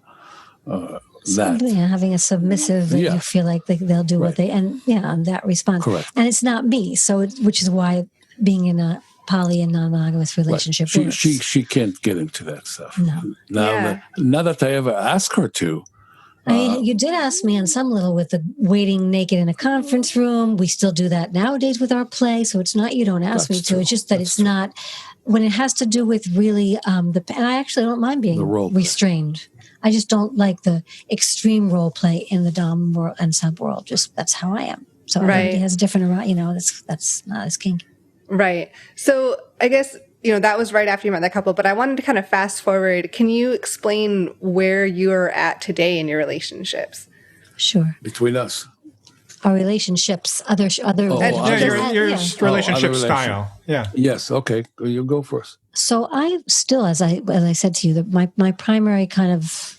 that. Yeah, having a submissive that you feel like they'll do what they, and that response. Correct. And it's not me, so which is why being in a poly and non-monogamous relationship works. She can't get into that stuff. No. Now that I ever ask her to. I mean, you did ask me on some level with the waiting naked in a conference room. We still do that nowadays with our play. So it's not you don't ask me to. It's just that it's not when it has to do with really and I actually don't mind being restrained. I just don't like the extreme role play in the dom world and sub world. Just that's how I am. So everybody has different. That's not as kinky. Right. So I guess. That was right after you met that couple, but I wanted to kind of fast forward. Can you explain where you're at today in your relationships? Between us. Our relationships, other your relationship style. Yeah. Yes. Okay. You go first. So I still, as I said to you, that my primary kind of,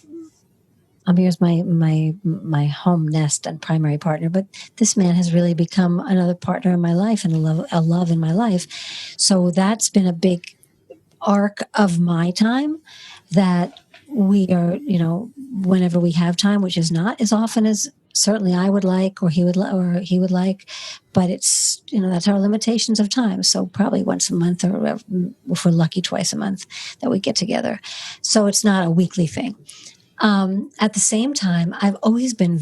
Amir's my home nest and primary partner, but this man has really become another partner in my life and a love in my life. So that's been a big arc of my time that we are, whenever we have time, which is not as often as certainly I would like, or he would like, but it's, that's our limitations of time. So probably once a month, or if we're lucky, twice a month that we get together. So it's not a weekly thing. At the same time, I've always been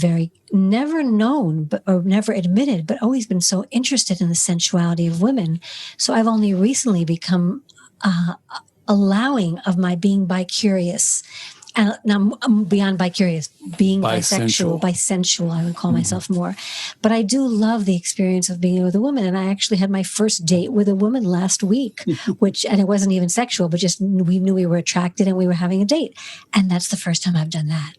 never known, or never admitted, but always been so interested in the sensuality of women. So I've only recently become allowing of my being bi-curious. And now I'm beyond bi-curious, being bisensual, I would call myself more. But I do love the experience of being with a woman. And I actually had my first date with a woman last week, and it wasn't even sexual, but just we knew we were attracted and we were having a date. And that's the first time I've done that.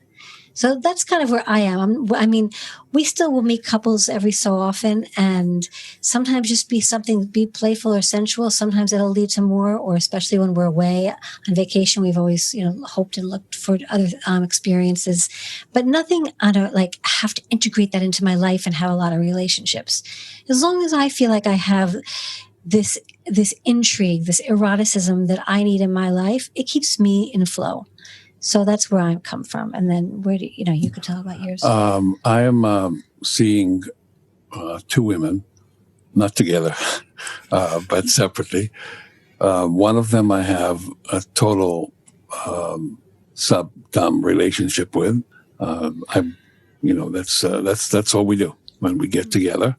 So that's kind of where I am. I mean, we still will meet couples every so often, and sometimes just be playful or sensual. Sometimes it'll lead to more, or especially when we're away on vacation, we've always, hoped and looked for other experiences, but nothing I don't have to integrate that into my life and have a lot of relationships. As long as I feel like I have this intrigue, this eroticism that I need in my life, it keeps me in flow. So that's where I come from. And then where do you could tell about yours? I am seeing 2 women, not together, but separately. One of them I have a total sub-dom relationship with. That's all we do when we get together.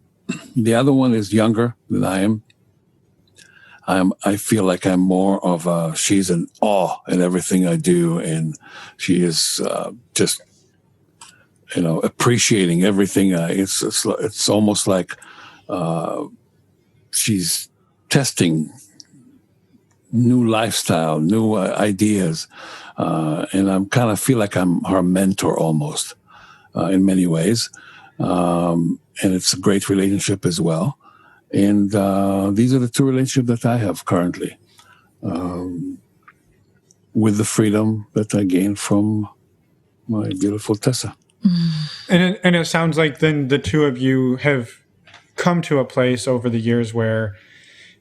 The other one is younger than I am. I feel like I'm more of she's in awe at everything I do, and she is just, appreciating everything. It's almost like she's testing new lifestyle, new ideas, and I'm kind of feel like I'm her mentor almost in many ways, and it's a great relationship as well. And these are the 2 relationships that I have currently, with the freedom that I gained from my beautiful Tessa. And it sounds like then the 2 of you have come to a place over the years where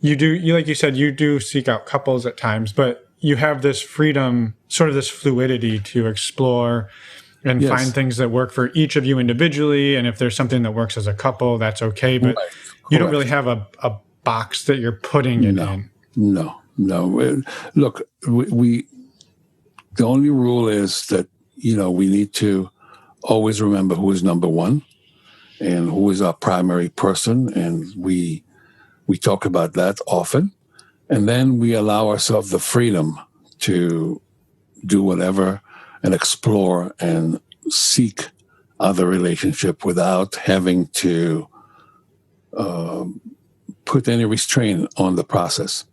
you like you said, you do seek out couples at times, but you have this freedom, sort of this fluidity to explore and find things that work for each of you individually. And if there's something that works as a couple, that's okay. But you don't really have a box that you're putting it in. No. Look, we the only rule is that, we need to always remember who is number one and who is our primary person. And we talk about that often. And then we allow ourselves the freedom to do whatever and explore and seek other relationship without having to put any restraint on the process.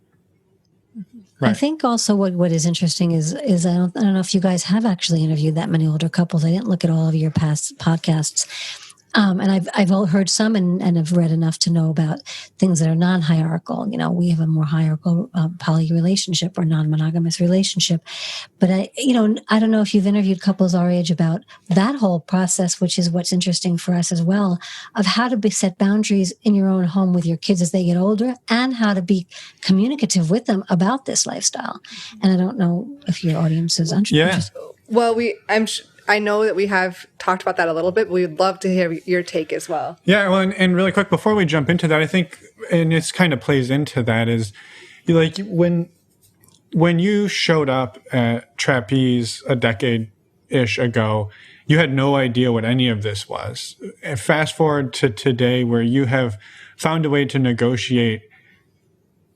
Right. I think also what is interesting is I don't know if you guys have actually interviewed that many older couples. I didn't look at all of your past podcasts. And I've heard some and have read enough to know about things that are non-hierarchical. We have a more hierarchical poly relationship or non-monogamous relationship. But I don't know if you've interviewed couples our age about that whole process, which is what's interesting for us as well, of how to set boundaries in your own home with your kids as they get older and how to be communicative with them about this lifestyle. And I don't know if your audience is interested. Yeah. Well, I know that we have talked about that a little bit, but we'd love to hear your take as well. Yeah, well, and really quick, before we jump into that, I think, and it's kind of plays into that, is like when you showed up at Trapeze a decade-ish ago, you had no idea what any of this was. And fast forward to today where you have found a way to negotiate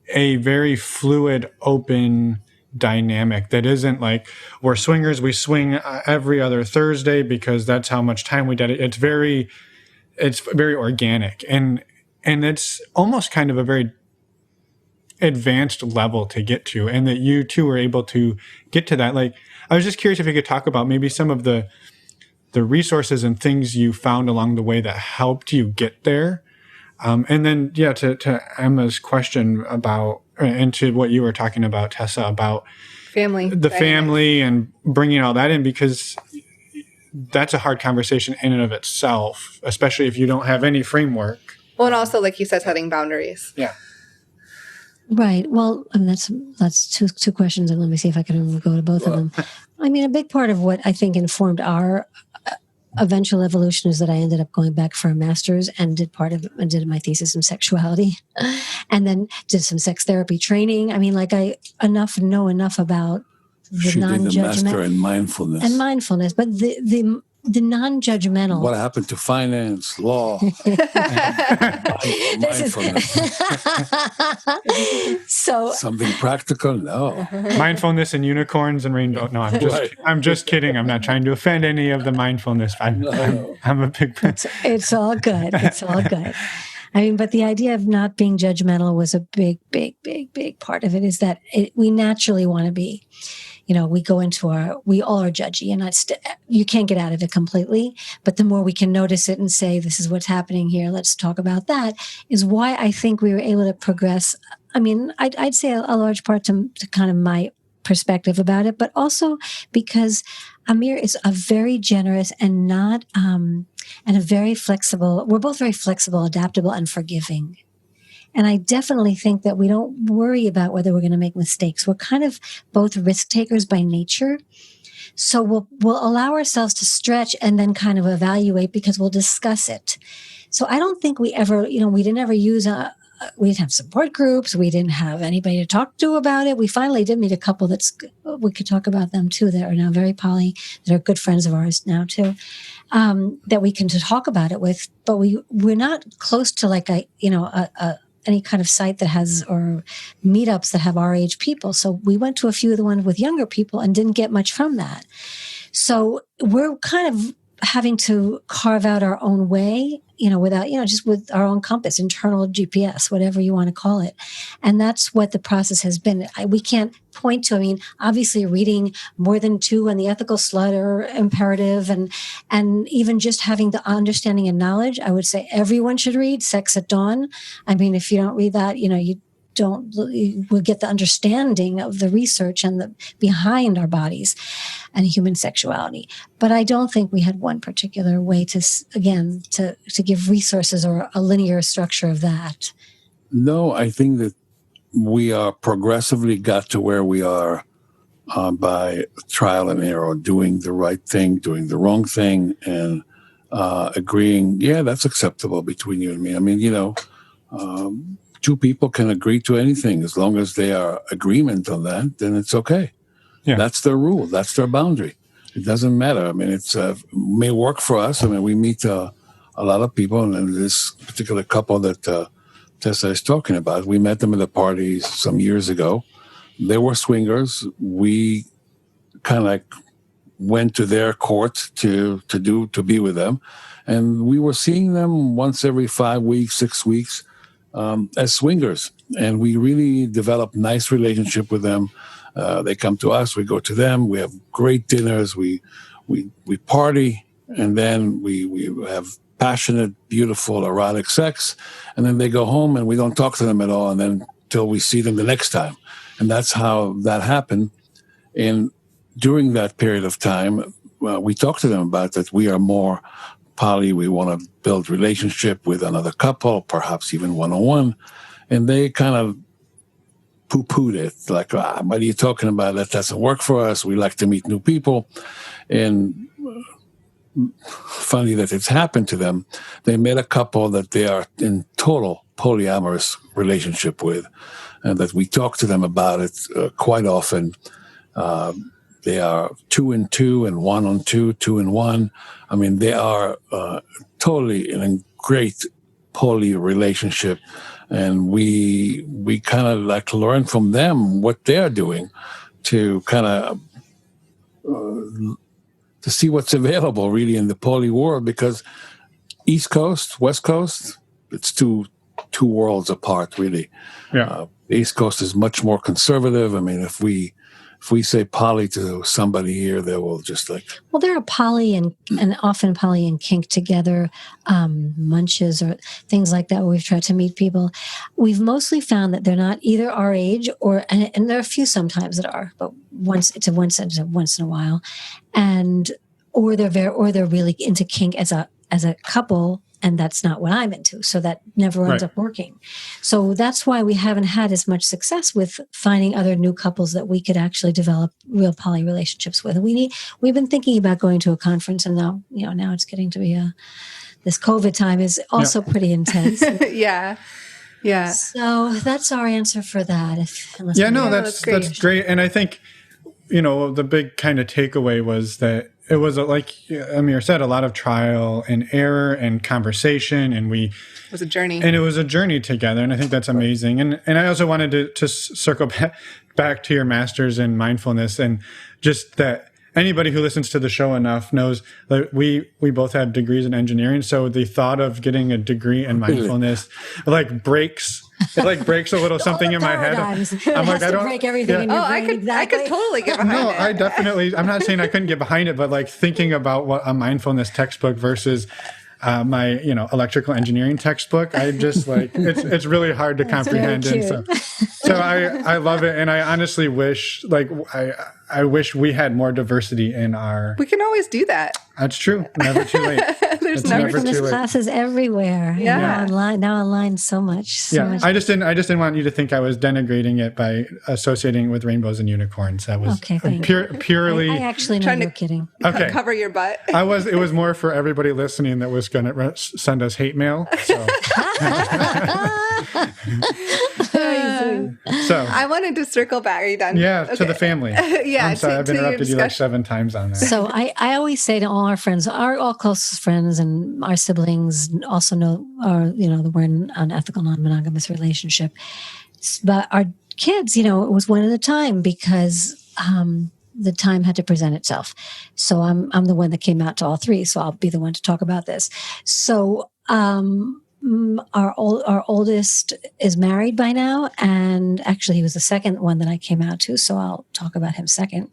a very fluid, open dynamic that isn't like we're swingers, we swing every other Thursday because that's how much time we dedicate. It's very organic and it's almost kind of a very advanced level to get to, and that you two were able to get to that. Like, I was just curious if you could talk about maybe some of the resources and things you found along the way that helped you get there. And then, to Emma's question about, and to what you were talking about, Tessa, about family and bringing all that in, because that's a hard conversation in and of itself, especially if you don't have any framework. Well, and also, like you said, setting boundaries. Yeah. Right. Well, I mean, that's two questions, and let me see if I can go to both of them. I mean, a big part of what I think informed our eventual evolution is that I ended up going back for a master's and did my thesis in sexuality, and then did some sex therapy training. I mean, like I know enough about the non-judgmental. She did the master in mindfulness. But the non-judgmental. What happened to finance, law? So something practical? No. Mindfulness and unicorns and rainbow. No, I'm just kidding. I'm not trying to offend any of the mindfulness. I'm a big. It's all good. It's all good. I mean, but the idea of not being judgmental was a big part of it. Is that we naturally want to be. we go into we all are judgy, and you can't get out of it completely. But the more we can notice it and say, this is what's happening here, let's talk about that, is why I think we were able to progress. I mean, I'd say a large part to kind of my perspective about it, but also because Amir is a very generous and not, and a very flexible, we're both very flexible, adaptable, and forgiving. And I definitely think that we don't worry about whether we're going to make mistakes. We're kind of both risk takers by nature. So we'll allow ourselves to stretch and then kind of evaluate because we'll discuss it. So I don't think we ever, we didn't ever use we didn't have support groups. We didn't have anybody to talk to about it. We finally did meet a couple we could talk about them too, that are now very poly, that are good friends of ours now too, that we can talk about it with. But we're not close to like any kind of site that has, or meetups that have our age people. So we went to a few of the ones with younger people and didn't get much from that. So we're kind of having to carve out our own way, without, just with our own compass, internal GPS, whatever you want to call it. And that's what the process has been. We can't point to, obviously reading More Than Two and The Ethical Slut are imperative. And even just having the understanding and knowledge, I would say everyone should read Sex at Dawn. If you don't read that, you will get the understanding of the research and the behind our bodies and human sexuality. But I don't think we had one particular way to give resources or a linear structure of that. No, I think that we are progressively got to where we are by trial and error, doing the right thing, doing the wrong thing, and agreeing, yeah, that's acceptable between you and me. Two people can agree to anything as long as they are agreement on that, then it's okay. Yeah. That's their rule. That's their boundary. It doesn't matter. It's may work for us. We meet a lot of people, and this particular couple that Tessa is talking about, we met them at a party some years ago. They were swingers. We kind of like went to their court to be with them, and we were seeing them once every 5 weeks, 6 weeks. As swingers, and we really developed nice relationship with them. They come to us, we go to them. We have great dinners. We party, and then we have passionate, beautiful, erotic sex. And then they go home, and we don't talk to them at all. And then till we see them the next time, and that's how that happened. And during that period of time, we talked to them about that. We are more poly, we want to build relationship with another couple, perhaps even one-on-one. And they kind of poo-pooed it, like, what are you talking about? That doesn't work for us. We like to meet new people. And funny that it's happened to them. They met a couple that they are in total polyamorous relationship with, and that we talk to them about it quite often. They are 2 and 2 and 1 on 2, 2 and 1. They are totally in a great poly relationship, and we kind of like learn from them what they're doing to kind of to see what's available really in the poly world, because East Coast, West Coast, it's two worlds apart really. Yeah. The East Coast is much more conservative. If we say poly to somebody here, they will just like... Well, there are poly and often poly and kink together, munches or things like that where we've tried to meet people. We've mostly found that they're not either our age and there are a few sometimes that are, but once in a while, or they're really into kink as a couple. And that's not what I'm into. So that never ends up working. So that's why we haven't had as much success with finding other new couples that we could actually develop real poly relationships with. We've been thinking about going to a conference, and now it's getting to be this COVID time is also pretty intense. Yeah. Yeah. So that's our answer for that. That's great. And I think, the big kind of takeaway was that it was, like Amir said, a lot of trial and error and conversation, and it was a journey. And it was a journey together, and I think that's amazing. And I also wanted to circle back to your master's in mindfulness, and just that anybody who listens to the show enough knows that we both have degrees in engineering, so the thought of getting a degree in mindfulness like breaks It like breaks a little something in my head. I'm like, I don't break everything in your brain. I could totally get behind it. I definitely. I'm not saying I couldn't get behind it, but like thinking about what a mindfulness textbook versus my electrical engineering textbook, I just like it's really hard to comprehend. And so I love it, and I honestly wish I wish we had more diversity in our. We can always do that. That's true. Never too late. There's never too late. Classes everywhere. Yeah. Now online so much. Much. I just didn't want you to think I was denigrating it by associating it with rainbows and unicorns. That was purely. I actually know you're kidding. Okay. Cover your butt. It was more for everybody listening that was going to send us hate mail. So. So I wanted to circle back. Are you done? Yeah, okay. To the family. Yeah, I'm sorry, I've interrupted you like 7 times on that. So I always say to all our friends, our all closest friends and our siblings also know, we're in an ethical non-monogamous relationship. But our kids, it was one at a time because the time had to present itself. So I'm the one that came out to all three. So I'll be the one to talk about this. So our oldest is married by now, and actually he was the second one that I came out to, so I'll talk about him second.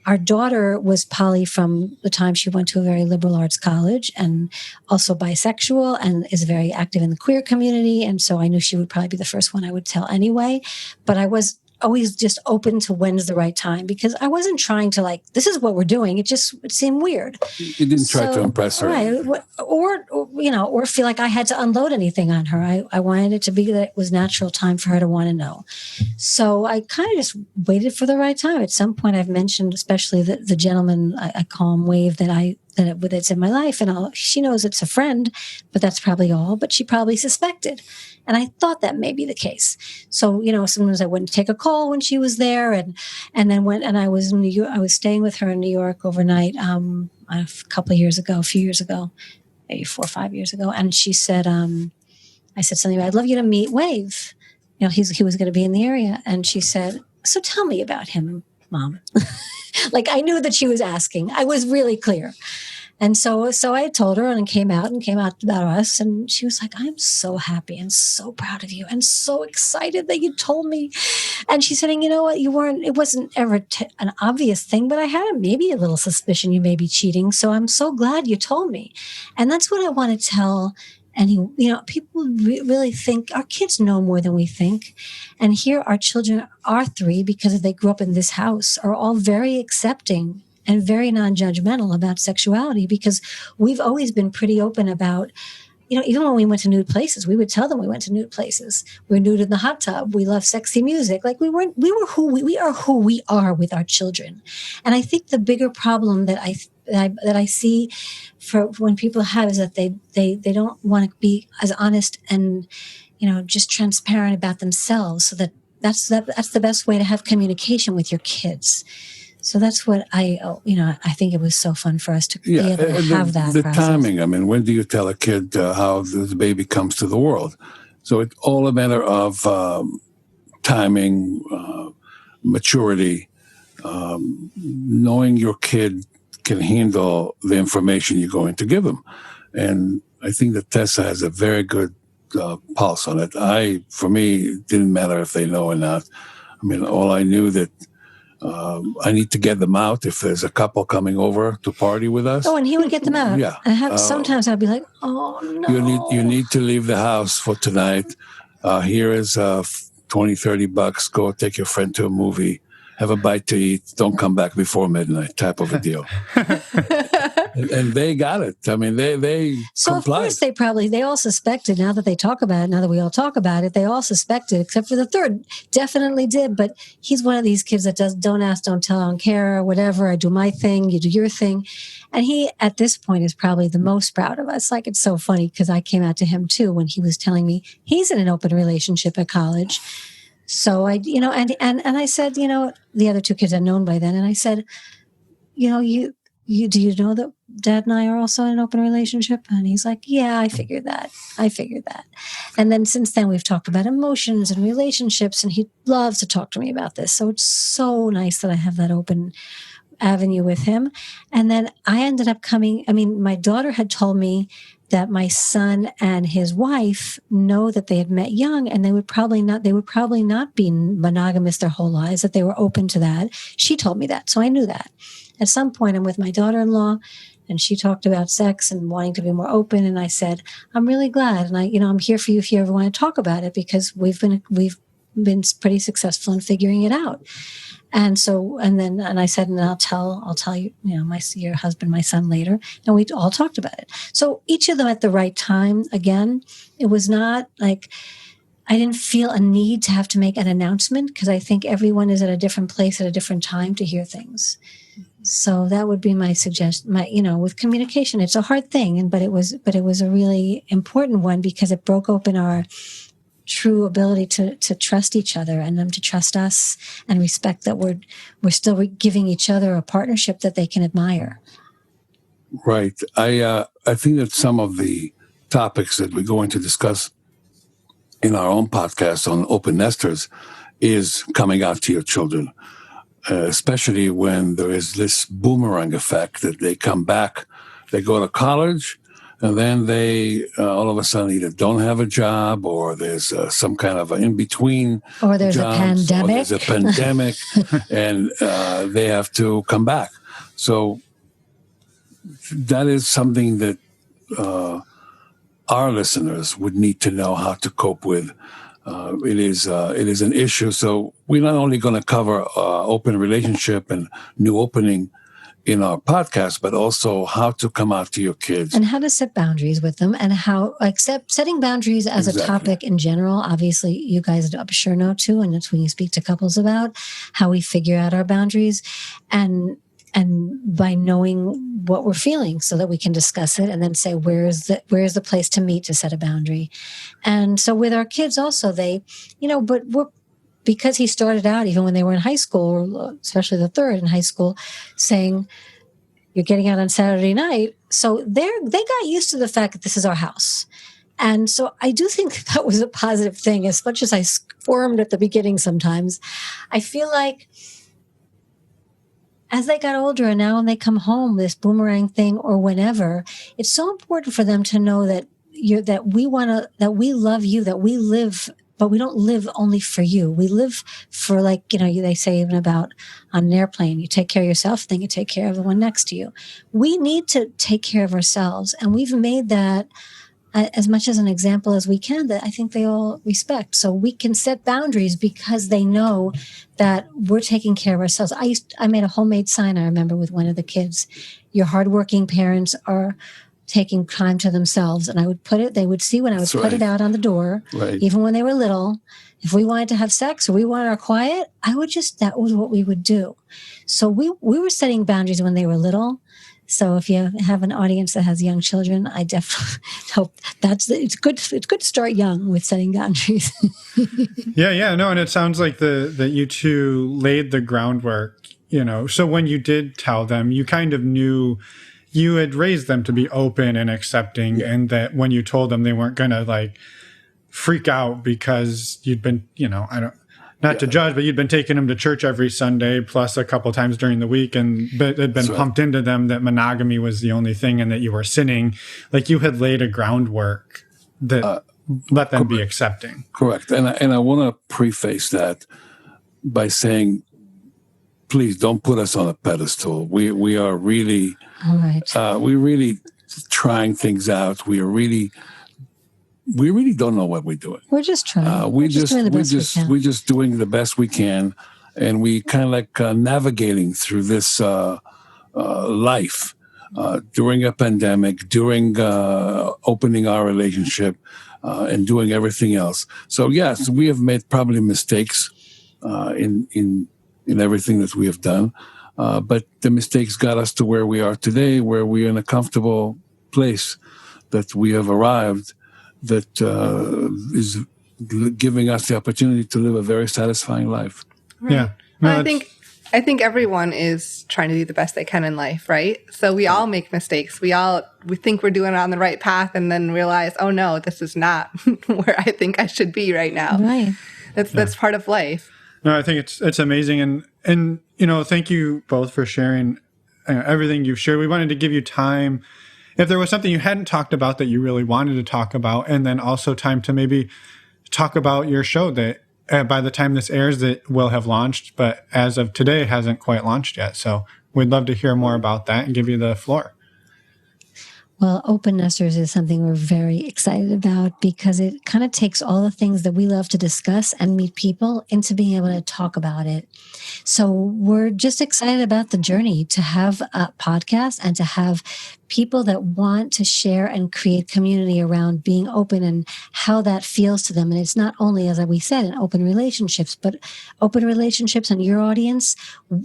Our daughter was poly from the time she went to a very liberal arts college, and also bisexual, and is very active in the queer community, and so I knew she would probably be the first one I would tell anyway, but I was always just open to when's the right time, because I wasn't trying to this is what we're doing. It seemed weird. You didn't try to impress her. Right. Or feel like I had to unload anything on her. I wanted it to be that it was natural time for her to want to know. So I kind of just waited for the right time. At some point I've mentioned, especially the gentleman, I call him Wave, that's in my life, and she knows it's a friend, but that's probably all. But she probably suspected, and I thought that may be the case. So sometimes I wouldn't take a call when she was there, and then I was in New York, I was staying with her in New York overnight a few years ago, maybe 4 or 5 years ago, and she said, I said something about, I'd love you to meet Wave. He was going to be in the area, and she said, so tell me about him, Mom. I knew that she was asking. I was really clear. And so I told her and came out about us. And she was like, I'm so happy and so proud of you and so excited that you told me. And she said, and you know what? It wasn't ever an obvious thing, but I had maybe a little suspicion you may be cheating. So I'm so glad you told me. And that's what I want to tell. And people really think our kids know more than we think. And here our children are 3, because they grew up in this house, are all very accepting and very non-judgmental about sexuality, because we've always been pretty open about, even when we went to nude places, we would tell them we went to nude places. We're nude in the hot tub. We love sexy music. We are who we are with our children. And I think the bigger problem that I see for when people have is that they don't want to be as honest and, just transparent about themselves. So that's the best way to have communication with your kids. So that's what I think it was so fun for us to be able to have that. The timing, when do you tell a kid how the baby comes to the world? So it's all a matter of timing, maturity, knowing your kid can handle the information you're going to give them. And I think that Tessa has a very good pulse on it. For me, it didn't matter if they know or not. All I knew that I need to get them out if there's a couple coming over to party with us. Oh, and he would get them out. Yeah. Sometimes I'd be like, oh, no. You need to leave the house for tonight. Here is $20-$30. Go take your friend to a movie. Have a bite to eat. Don't come back before midnight type of a deal. and they got it. They so complied. Of course they all suspected. Now that we all talk about it, they all suspected, except for the third, definitely did. But he's one of these kids that don't ask, don't tell, I don't care, whatever. I do my thing, you do your thing. And he, at this point, is probably the most proud of us. It's so funny because I came out to him too when he was telling me he's in an open relationship at college. So I I said, the other 2 kids I'd known by then. And I said, do you know that Dad and I are also in an open relationship? And he's like, yeah, I figured that. And then since then we've talked about emotions and relationships, and he loves to talk to me about this. So it's so nice that I have that open avenue with him. And then I ended up my daughter had told me that my son and his wife know that they had met young, and they would probably not be monogamous their whole lives, that they were open to that. She told me that, so I knew that. At some point, I'm with my daughter-in-law, and she talked about sex and wanting to be more open, and I said, I'm really glad, and I'm here for you if you ever want to talk about it, because we've been pretty successful in figuring it out. And so, and I said, and I'll tell you, your husband, my son later. And we all talked about it. So each of them at the right time. Again, it was not like I didn't feel a need to have to make an announcement, because I think everyone is at a different place at a different time to hear things. So that would be my suggestion. With communication, it's a hard thing, but it was a really important one, because it broke open our true ability to trust each other, and them to trust us, and respect that we're still giving each other a partnership that they can admire. Right. I think that some of the topics that we're going to discuss in our own podcast on open nesters is coming out to your children, especially when there is this boomerang effect that they come back, they go to college, and then they all of a sudden either don't have a job, or there's some kind of an in-between or there's jobs, a pandemic. or there's a pandemic, and they have to come back. So that is something that our listeners would need to know how to cope with. It is an issue. So we're not only going to cover open relationship and new opening in our podcast, but also how to come out to your kids. And how to set boundaries with them, and how setting boundaries as a topic in general. Obviously, you guys I'm sure know too, and it's when you speak to couples about how we figure out our boundaries, and by knowing what we're feeling, so that we can discuss it and then say, where's the place to meet to set a boundary. And so with our kids also, because he started out, even when they were in high school, especially the third in high school, saying, you're getting out on Saturday night. So they got used to the fact that this is our house. And so I do think that was a positive thing, as much as I squirmed at the beginning sometimes. I feel like as they got older, and now when they come home, this boomerang thing or whenever, it's so important for them to know that we love you, that we live, but we don't live only for you. We live for, they say even about on an airplane, you take care of yourself, then you take care of the one next to you. We need to take care of ourselves. And we've made that as much as an example as we can, that I think they all respect. So we can set boundaries because they know that we're taking care of ourselves. I made a homemade sign, I remember, with one of the kids. Your hardworking parents are taking time to themselves. And I would they would see when I would put it out on the door, even when they were little. If we wanted to have sex or we wanted our quiet, that was what we would do. So we were setting boundaries when they were little. So if you have an audience that has young children, I definitely hope it's good to start young with setting boundaries. Yeah, no, and it sounds like that you two laid the groundwork, so when you did tell them, you kind of knew you had raised them to be open and accepting, and that when you told them, they weren't going to freak out because you'd been, not to judge, but you'd been taking them to church every Sunday, plus a couple times during the week, and it had been pumped into them that monogamy was the only thing and that you were sinning. Like, you had laid a groundwork that let them be accepting. Correct. And I want to preface that by saying, please don't put us on a pedestal. We are really, we're really trying things out. We really don't know what we're doing. We're just trying. We're just doing the best we can. We're just doing the best we can, and we kind of navigating through this life during a pandemic, during opening our relationship, and doing everything else. So yes, we have made probably mistakes in everything that we have done, but the mistakes got us to where we are today, where we're in a comfortable place that we have arrived. That is giving us the opportunity to live a very satisfying life. Right. Yeah. No, I think everyone is trying to do the best they can in life, right? So we all make mistakes. We think we're doing it on the right path, and then realize, oh no, this is not where I think I should be right now. Right. That's part of life. No, I think it's amazing, and thank you both for sharing everything you've shared. We wanted to give you time if there was something you hadn't talked about that you really wanted to talk about, and then also time to maybe talk about your show that by the time this airs, it will have launched, but as of today, it hasn't quite launched yet. So we'd love to hear more about that and give you the floor. Well, Open Nesters is something we're very excited about because it kind of takes all the things that we love to discuss and meet people into being able to talk about it. So we're just excited about the journey to have a podcast and to have people that want to share and create community around being open and how that feels to them. And it's not only, as we said, in open relationships, but open relationships and your audience.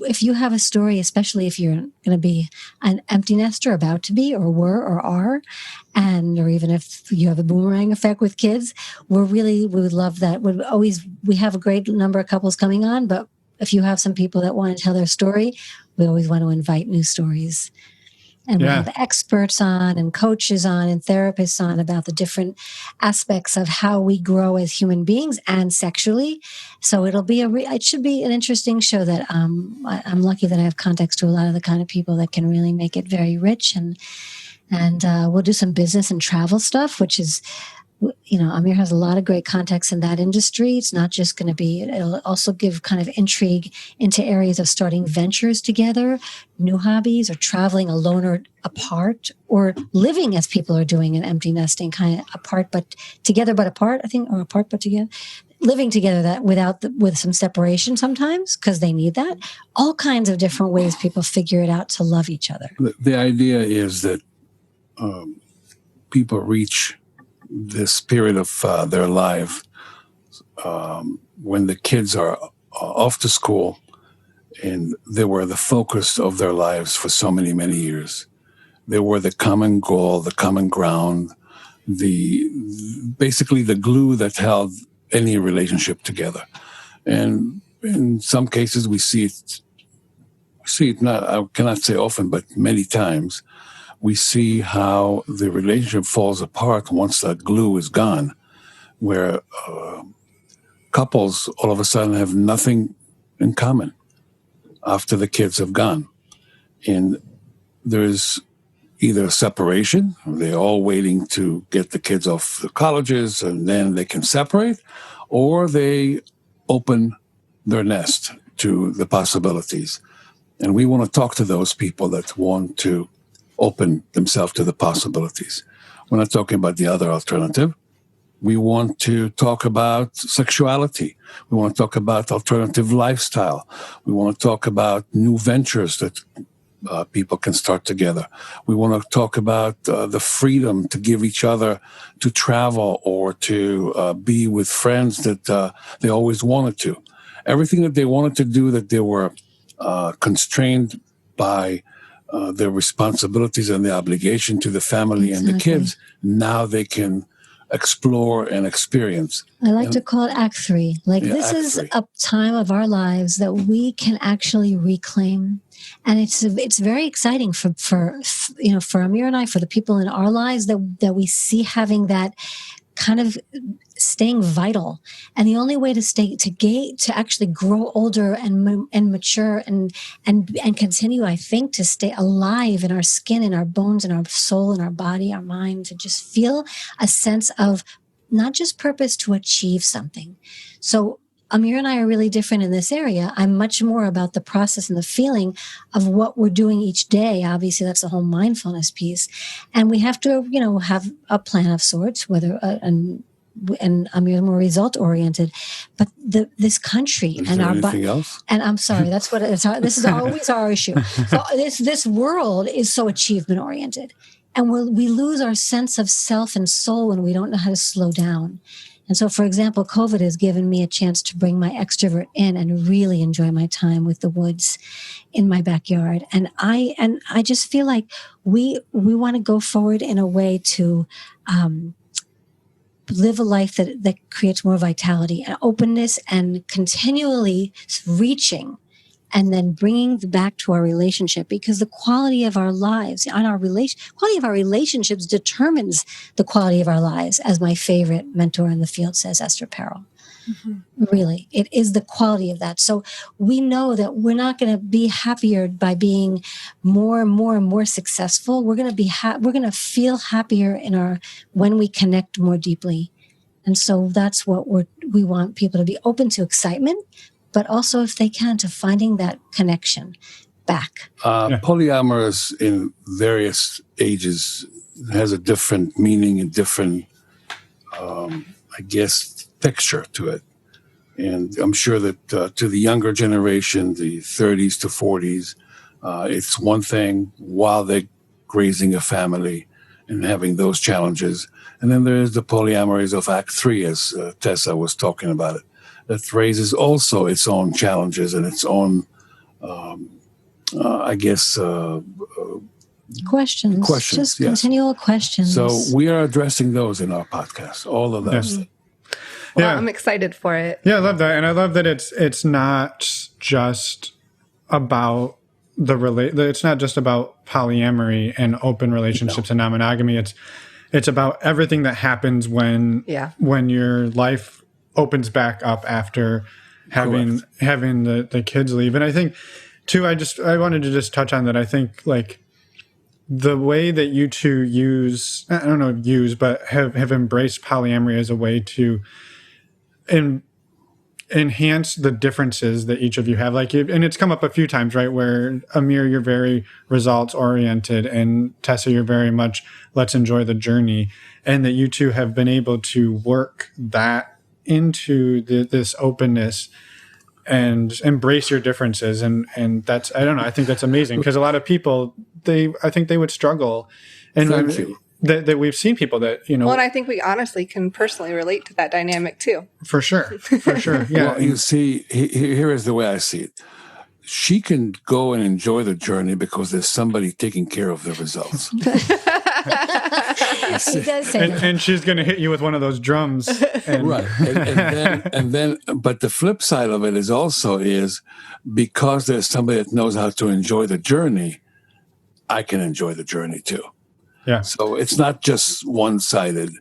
If you have a story, especially if you're going to be an empty nester, about to be, or were, or are, or even if you have a boomerang effect with kids, we would love that. We have a great number of couples coming on, but if you have some people that want to tell their story, we always want to invite new stories. And we have experts on and coaches on and therapists on about the different aspects of how we grow as human beings and sexually. So it should be an interesting show that I'm lucky that I have contacts to a lot of the kind of people that can really make it very rich. And we'll do some business and travel stuff, which is, Amir has a lot of great contacts in that industry. It's not just going to be, it'll also give kind of intrigue into areas of starting ventures together, new hobbies, or traveling alone or apart, or living as people are doing in empty nesting, kind of apart but together but apart, I think, or apart but together. Living together with some separation sometimes because they need that. All kinds of different ways people figure it out to love each other. The idea is that people reach this period of their life when the kids are off to school and they were the focus of their lives for so many, many years. They were the common goal, the common ground, basically the glue that held any relationship together. And in some cases we see it not, I cannot say often, but many times, we see how the relationship falls apart once that glue is gone, where couples all of a sudden have nothing in common after the kids have gone. And there's either separation, they're all waiting to get the kids off the colleges and then they can separate, or they open their nest to the possibilities. And we want to talk to those people that want to open themselves to the possibilities. We're not talking about the other alternative. We want to talk about sexuality. We want to talk about alternative lifestyle. We want to talk about new ventures that people can start together. We want to talk about the freedom to give each other to travel or to be with friends that they always wanted to. Everything that they wanted to do that they were constrained by their responsibilities and the obligation to the family and the kids, now they can explore and experience. I like to call it Act 3. This is a time of our lives that we can actually reclaim. And it's very exciting for Amir and I, for the people in our lives that we see having that kind of staying vital. And the only way to actually grow older and mature and continue, I think, to stay alive in our skin, in our bones, in our soul, in our body, our mind, to just feel a sense of not just purpose, to achieve something. So Amir and I are really different in this area. I'm much more about the process and the feeling of what we're doing each day. Obviously, that's the whole mindfulness piece. And we have to, have a plan of sorts, whether, and Amir is more result oriented, but this country and our anything else? And I'm sorry, that's what this is always our issue. So this world is so achievement oriented, and we lose our sense of self and soul when we don't know how to slow down. And so, for example, COVID has given me a chance to bring my extrovert in and really enjoy my time with the woods in my backyard. And I just feel like we want to go forward in a way to live a life that creates more vitality and openness and continually reaching and then bringing back to our relationship, because the quality of our lives and quality of our relationships determines the quality of our lives, as my favorite mentor in the field says, Esther Perel. Really, it is the quality of that. So we know that we're not going to be happier by being more and more and more successful. We're going to be we're going to feel happier when we connect more deeply. And so that's what we want people to be open to excitement, but also, if they can, to finding that connection back. Polyamorous in various ages has a different meaning and different, texture to it. And I'm sure that to the younger generation, the 30s to 40s, it's one thing while they're raising a family and having those challenges. And then there's the polyamories of Act 3, as Tessa was talking about it, that raises also its own challenges and its own, questions. Just continual questions. So we are addressing those in our podcast, all of those. Well, yeah. I'm excited for it. Yeah, I love that. And I love that it's not just about it's not just about polyamory and open relationships and non-monogamy. It's about everything that happens when your life opens back up after having the kids leave. And I think too, I wanted to just touch on that. I think like the way that you two but have embraced polyamory as a way to enhance the differences that each of you have. And it's come up a few times, right? Where Amir, you're very results oriented, and Tessa, you're very much let's enjoy the journey, and that you two have been able to work that into this openness and embrace your differences. And that's, I don't know, I think that's amazing, because a lot of people, I think they would struggle. And Thank you. That we've seen people that, Well, and I think we honestly can personally relate to that dynamic too. For sure. Yeah. Well, you see, here is the way I see it. She can go and enjoy the journey because there's somebody taking care of the results. He does say that. And she's going to hit you with one of those drums. Right. And then, but the flip side of it is because there's somebody that knows how to enjoy the journey, I can enjoy the journey too. Yeah. So it's not just one-sided.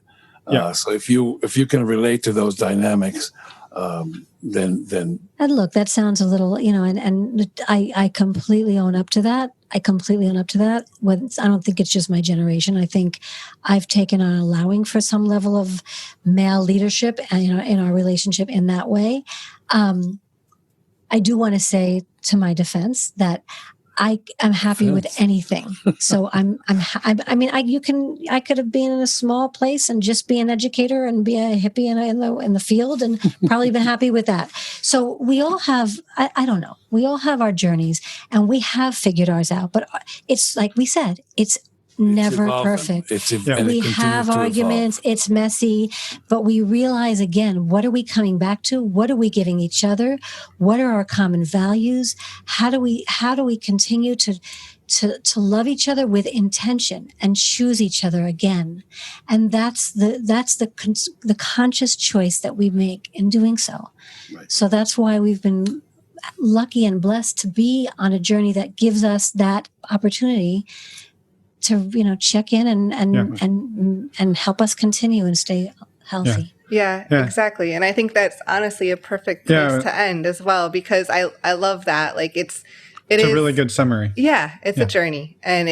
So if you can relate to those dynamics, then. And look, that sounds a little, and I completely own up to that. I don't think it's just my generation. I think I've taken on allowing for some level of male leadership, in our relationship in that way. I do want to say to my defense that I'm happy with anything. So I could have been in a small place and just be an educator and be a hippie in the field and probably been happy with that. So we all have, I don't know, we all have our journeys and we have figured ours out, but it's like we said, it's never perfect. We have arguments. It's messy, but we realize again, what are we coming back to? What are we giving each other? What are our common values? How do we continue to love each other with intention and choose each other again? And that's the conscious choice that we make in doing so. Right. So that's why we've been lucky and blessed to be on a journey that gives us that opportunity to check in and help us continue and stay healthy. Yeah, exactly. And I think that's honestly a perfect place to end as well, because I love that. Like it's a really good summary. Yeah, it's a journey, and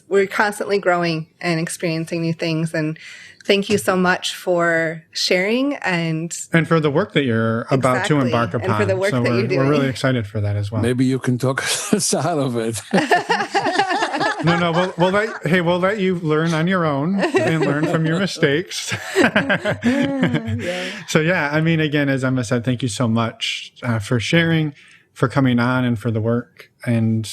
we're constantly growing and experiencing new things. And thank you so much for sharing and for the work that you're about to embark upon. And for the work that you're doing. We're really excited for that as well. Maybe you can talk us out of it. No, we'll let you learn on your own and learn from your mistakes. So again, as Emma said, thank you so much for sharing, for coming on, and for the work. And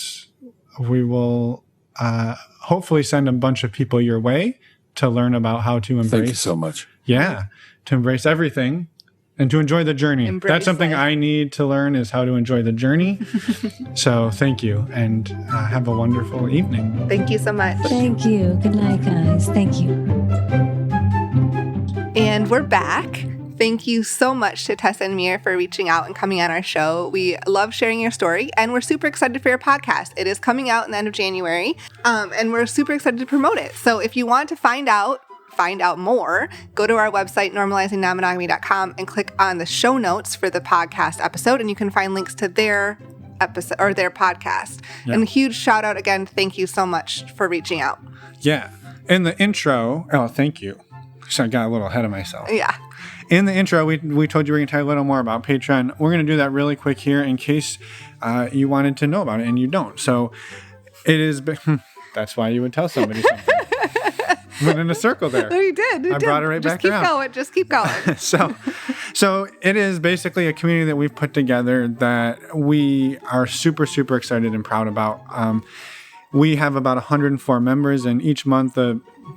we will hopefully send a bunch of people your way to learn about how to embrace. Thank you so much. Yeah, to embrace everything and to enjoy the journey. That's something I need to learn, is how to enjoy the journey. So thank you, and have a wonderful evening. Thank you so much. Thank you. Good night, guys. Thank you. And we're back. Thank you so much to Tessa and Amir for reaching out and coming on our show. We love sharing your story, and we're super excited for your podcast. It is coming out in the end of January, and we're super excited to promote it. So if you want to find out find out more, go to our website, normalizingnonmonogamy.com, and click on the show notes for the podcast episode, and you can find links to their episode or their podcast. Yeah. And a huge shout out again. Thank you so much for reaching out. Yeah. In the intro, thank you. So I got a little ahead of myself. Yeah. In the intro, we told you we're going to tell you a little more about Patreon. We're going to do that really quick here in case you wanted to know about it and you don't. So it is, that's why you would tell somebody something. Went in a circle there. No, you did. I brought it right back around. Just keep going. So it is basically a community that we've put together that we are super, super excited and proud about. We have about 104 members, and each month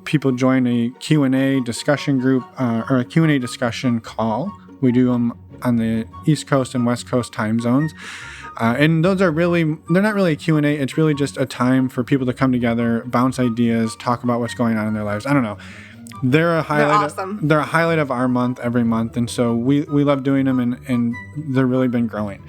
people join a Q&A discussion group or a Q&A discussion call. We do them on the East Coast and West Coast time zones. And those are they're not really a Q&A. It's really just a time for people to come together, bounce ideas, talk about what's going on in their lives. I don't know. They're awesome. They're a highlight of our month every month. And so we love doing them, and they've really been growing.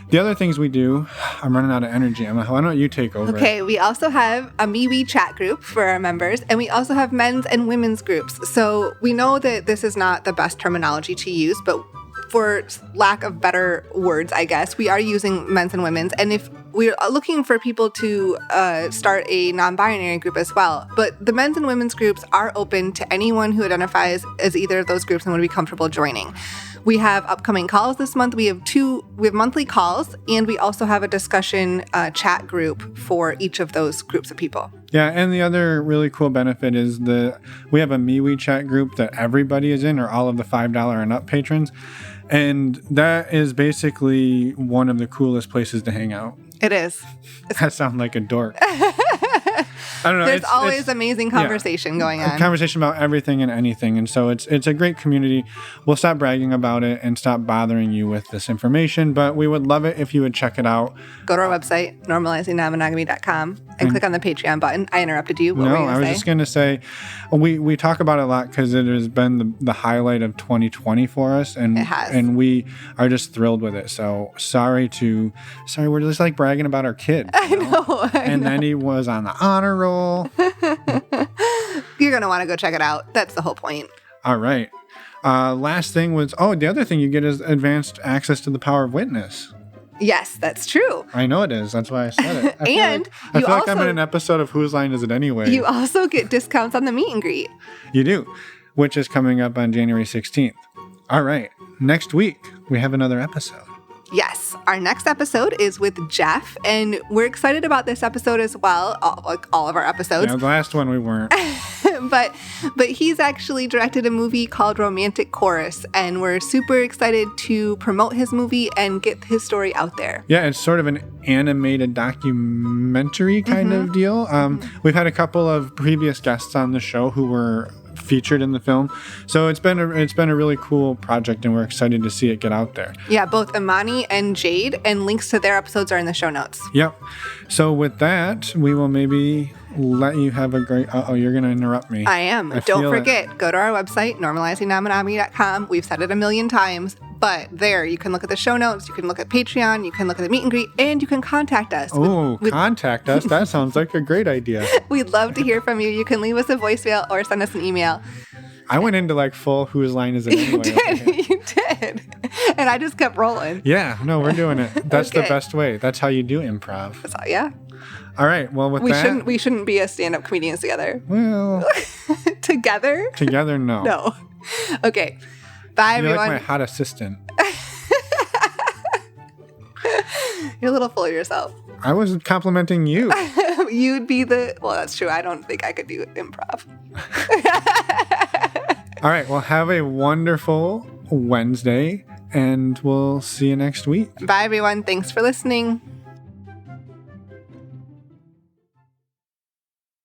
The other things we do, I'm running out of energy, Emma. Why don't you take over? Okay, we also have a MeWe chat group for our members, and we also have men's and women's groups. So we know that this is not the best terminology to use, but for lack of better words, I guess, we are using men's and women's. And if we're looking for people to start a non-binary group as well. But the men's and women's groups are open to anyone who identifies as either of those groups and would be comfortable joining. We have upcoming calls this month. We have monthly calls, and we also have a discussion chat group for each of those groups of people. Yeah, and the other really cool benefit is we have a MeWe chat group that everybody is in, or all of the $5 and up patrons. And that is basically one of the coolest places to hang out. It is. I sound like a dork. I don't know. There's always amazing conversation going on. Conversation about everything and anything. And so it's a great community. We'll stop bragging about it and stop bothering you with this information, but we would love it if you would check it out. Go to our website, normalizingnonmonogamy.com, and click on the Patreon button. I interrupted you. What were you gonna I was just going to say, we talk about it a lot because it has been the highlight of 2020 for us. And it has. And we are just thrilled with it. So sorry, we're just like bragging about our kid. I know. Then he was on the honor roll. You're going to want to go check it out. That's the whole point. All right. Last thing was, the other thing you get is advanced access to the power of witness. Yes, that's true. I know it is. That's why I said it. I feel like I'm in an episode of Whose Line Is It Anyway? You also get discounts on the meet and greet. You do, which is coming up on January 16th. All right. Next week, we have another episode. Yes, our next episode is with Jeff, and we're excited about this episode as well, like all of our episodes. Yeah, the last one we weren't. but he's actually directed a movie called Romantic Chorus, and we're super excited to promote his movie and get his story out there. Yeah, it's sort of an animated documentary kind of deal. We've had a couple of previous guests on the show who were featured in the film, so it's been a really cool project, and we're excited to see it get out there. Yeah, both Imani and Jade, and links to their episodes are in the show notes. Yep. So with that, we will maybe let you have a great... you're going to interrupt me. I am. Don't forget, go to our website, normalizingnonmonogamy.com. We've said it a million times, but there you can look at the show notes, you can look at Patreon, you can look at the meet and greet, and you can contact us. Contact us? That sounds like a great idea. We'd love to hear from you. You can leave us a voicemail or send us an email. I went into like full Whose Line Is It Anyway? You did. And I just kept rolling. Yeah, no, we're doing it. That's the best way. That's how you do improv. That's all, yeah. All right. Well, we shouldn't be as stand-up comedians together. Well, Together? Together, no. No. Okay. Bye, You're everyone. like my hot assistant. You're a little full of yourself. I was complimenting you. You'd be well, that's true. I don't think I could do improv. All right. Well, have a wonderful Wednesday, and we'll see you next week. Bye, everyone. Thanks for listening.